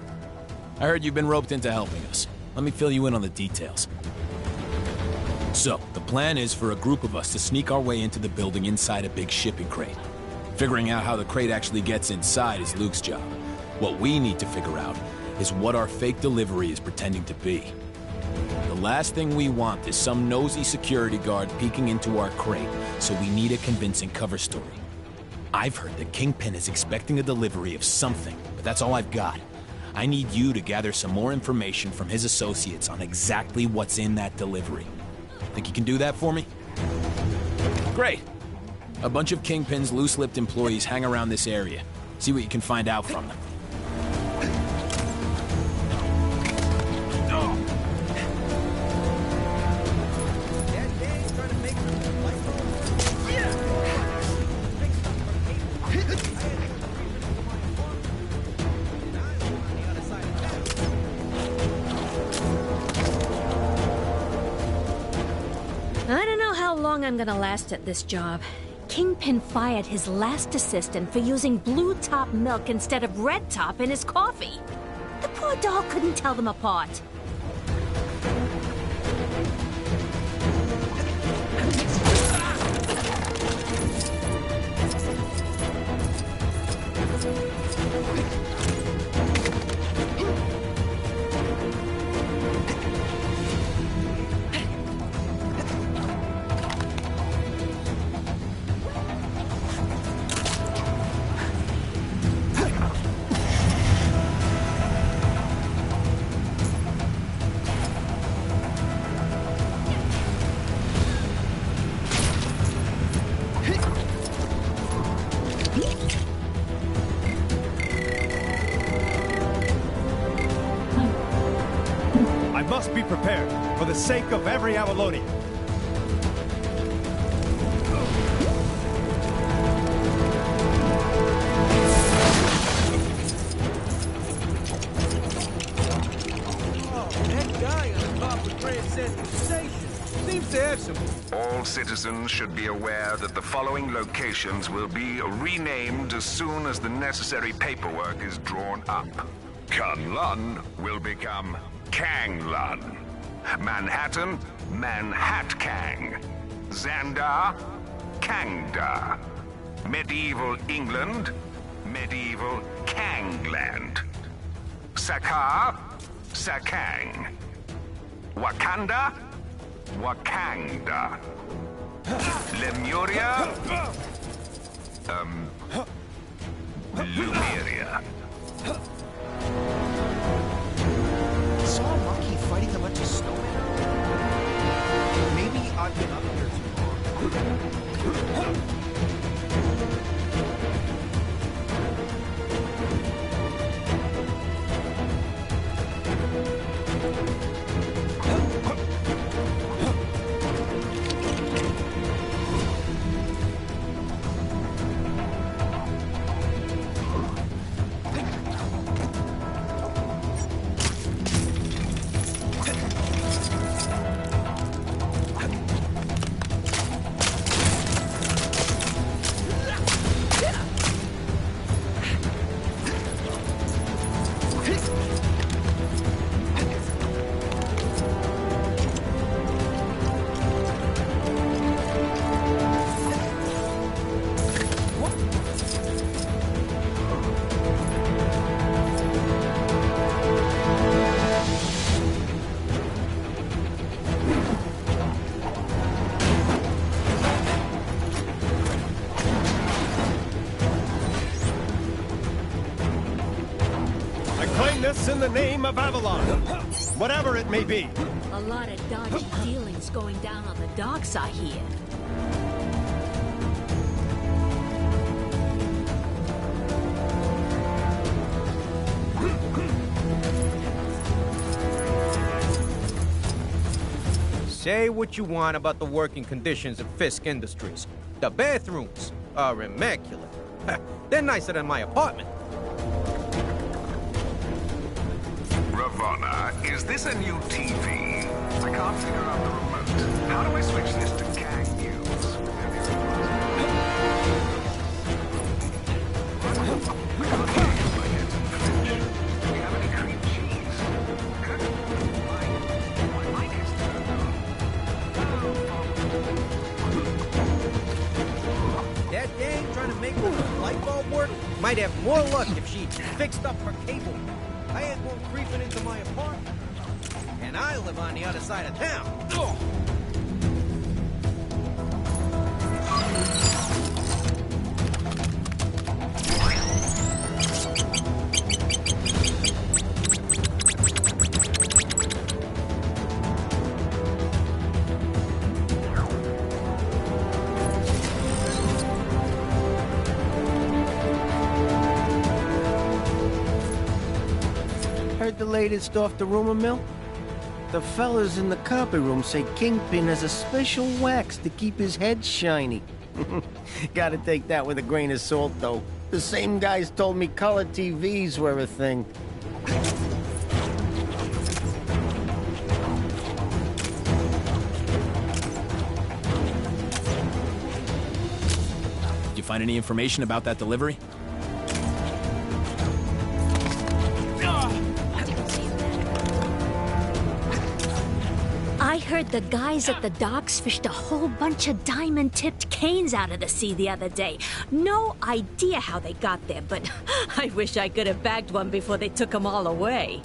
I heard you've been roped into helping us. Let me fill you in on the details. So, the plan is for a group of us to sneak our way into the building inside a big shipping crate. Figuring out how the crate actually gets inside is Luke's job. What we need to figure out is what our fake delivery is pretending to be. The last thing we want is some nosy security guard peeking into our crate, so we need a convincing cover story. I've heard that Kingpin is expecting a delivery of something, but that's all I've got. I need you to gather some more information from his associates on exactly what's in that delivery. Think you can do that for me? Great. A bunch of Kingpin's loose-lipped employees hang around this area. See what you can find out from them. I don't know how long I'm gonna last at this job. Kingpin fired his last assistant for using blue top milk instead of red top in his coffee. The poor dog couldn't tell them apart. I must be prepared, for the sake of every Avalonian. would transcend sensation. Seems to have some... All citizens should be aware that the following locations will be renamed as soon as the necessary paperwork is drawn up. Kunlun will become Kanglun. Manhattan, Manhatkang. Xandar, Kangda. Medieval England, Medieval Kangland. Sakar, Sakang. Wakanda, Wakanda. Lemuria, Lumeria. Saw a monkey fighting a bunch of snowmen earlier? Maybe I've been up here too long. In the name of Avalon, whatever it may be. A lot of dodgy dealings going down on the docks, I hear. Say what you want about the working conditions of Fisk Industries. The bathrooms are immaculate. They're nicer than my apartment. Ravonna, is this a new TV? I can't figure out the remote. How do I switch this to Kang News? Do we have any cream cheese? My mic is turned on. That dame trying to make the light bulb work might have more luck if she fixed up her cable. I had one creeping into my apartment. And I live on the other side of town. Ugh. The latest off the rumor mill? The fellas in the copy room say Kingpin has a special wax to keep his head shiny. Gotta take that with a grain of salt, though. The same guys told me color TVs were a thing. Did you find any information about that delivery? I heard the guys at the docks fished a whole bunch of diamond-tipped canes out of the sea the other day. No idea how they got there, but I wish I could have bagged one before they took them all away.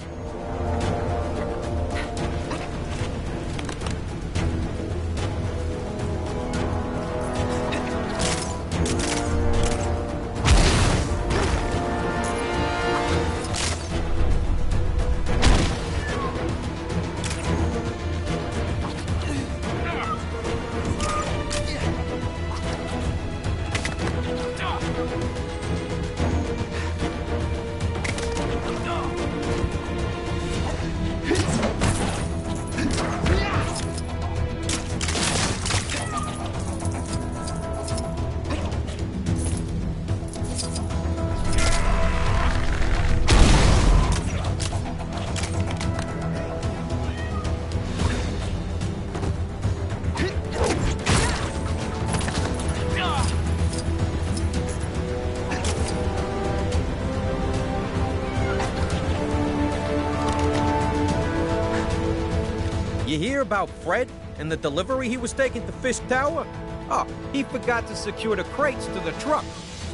You hear about Fred and the delivery he was taking to Fisk Tower? Oh, he forgot to secure the crates to the truck.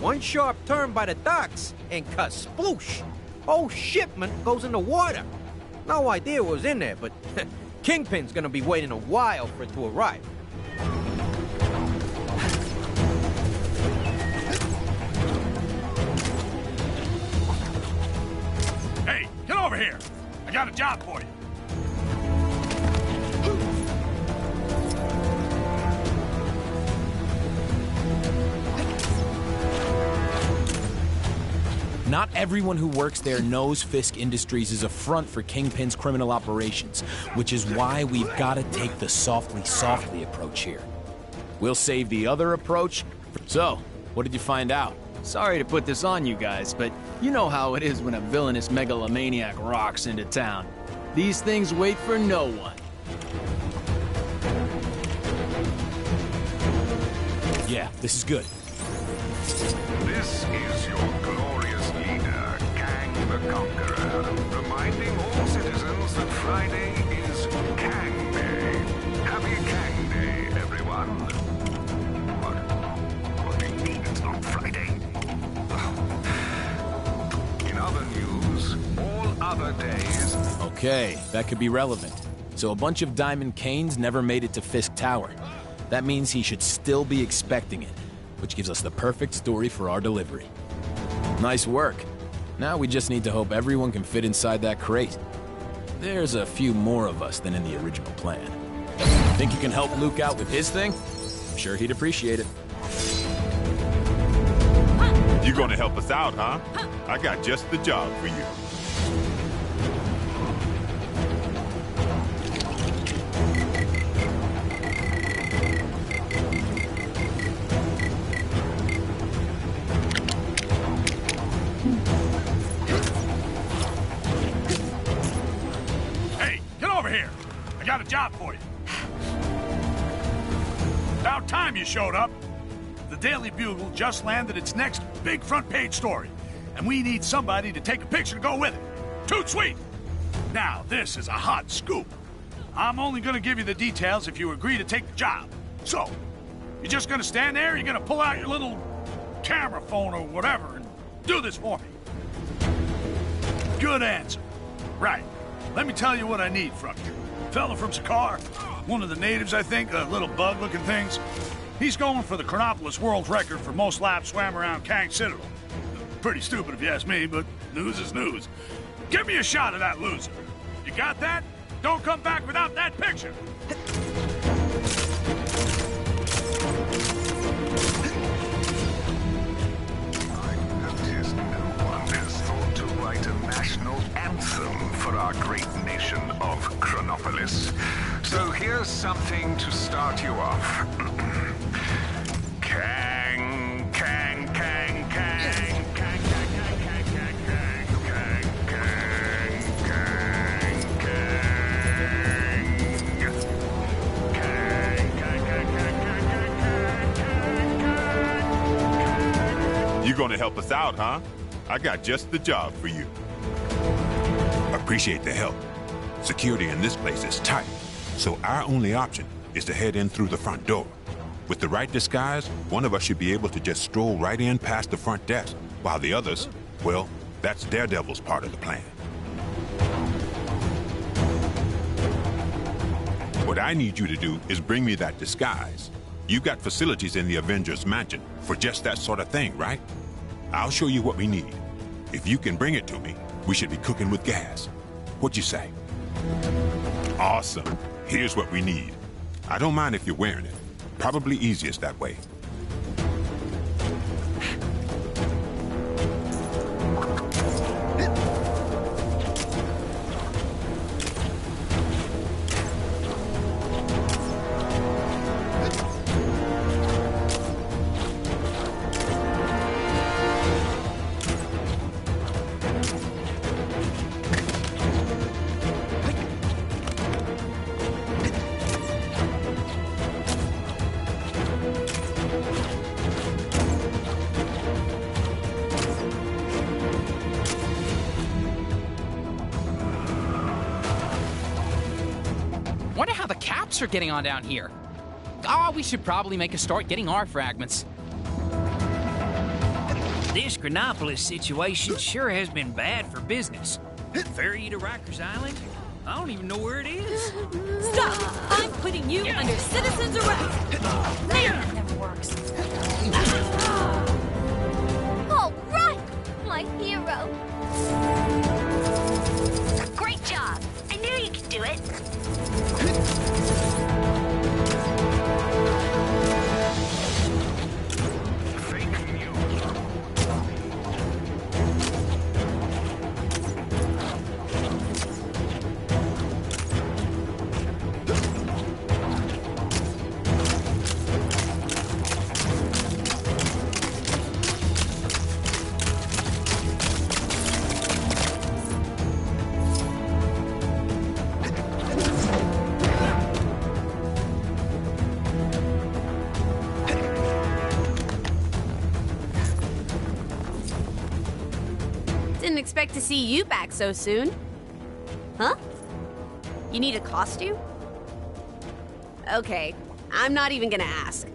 One sharp turn by the docks, and ka-sploosh! Whole shipment goes in the water. No idea what was in there, but Kingpin's gonna be waiting a while for it to arrive. Hey, get over here! I got a job for you. Not everyone who works there knows Fisk Industries is a front for Kingpin's criminal operations, which is why we've got to take the softly approach here. We'll save the other approach. So, what did you find out? Sorry to put this on you guys, but you know how it is when a villainous megalomaniac rocks into town. These things wait for no one. Yeah, this is good. This is your glorious leader, Kang the Conqueror, reminding all citizens that Friday is Kang Day. Happy Kang Day, everyone. What do you mean it's not Friday? In other news, all other days... Okay, that could be relevant. So a bunch of Diamond Canes never made it to Fisk Tower. That means he should still be expecting it, which gives us the perfect story for our delivery. Nice work. Now we just need to hope everyone can fit inside that crate. There's a few more of us than in the original plan. Think you can help Luke out with his thing? I'm sure he'd appreciate it. You gonna help us out, huh? I got just the job for you. Got a job for you. About time you showed up. The Daily Bugle just landed its next big front page story, and we need somebody to take a picture to go with it. Toot sweet! Now, this is a hot scoop. I'm only gonna give you the details if you agree to take the job. So, you're just gonna stand there, you're gonna pull out your little camera phone or whatever and do this for me. Good answer. Right. Let me tell you what I need from you. Fella from Sakaar, one of the natives, I think, little bug-looking things. He's going for the Chronopolis world record for most laps swam around Kang Citadel. Pretty stupid if you ask me, but news is news. Give me a shot of that loser. You got that? Don't come back without that picture. National anthem for our great nation of Chronopolis. So here's something to start you off. Kang, Kang, Kang, Kang, Kang, Kang, Kang, Kang, Kang, Kang, Kang, Kang, Kang, Kang. You gonna help us out, huh? I got just the job for you. Appreciate the help. Security in this place is tight, so our only option is to head in through the front door. With the right disguise, one of us should be able to just stroll right in past the front desk, while the others, well, that's Daredevil's part of the plan. What I need you to do is bring me that disguise. You got facilities in the Avengers Mansion for just that sort of thing, right? I'll show you what we need. If you can bring it to me, we should be cooking with gas. What'd you say? Awesome. Here's what we need. I don't mind if you're wearing it. Probably easiest that way. are getting on down here. Oh, we should probably make a start getting our fragments. This Chronopolis situation sure has been bad for business. Ferry you to Rikers Island? I don't even know where it is. Stop! I'm putting you under citizen's arrest! Man, that never works. All right! My hero. Great job. I knew you could do it. Didn't expect to see you back so soon. Huh? You need a costume? Okay, I'm not even gonna ask.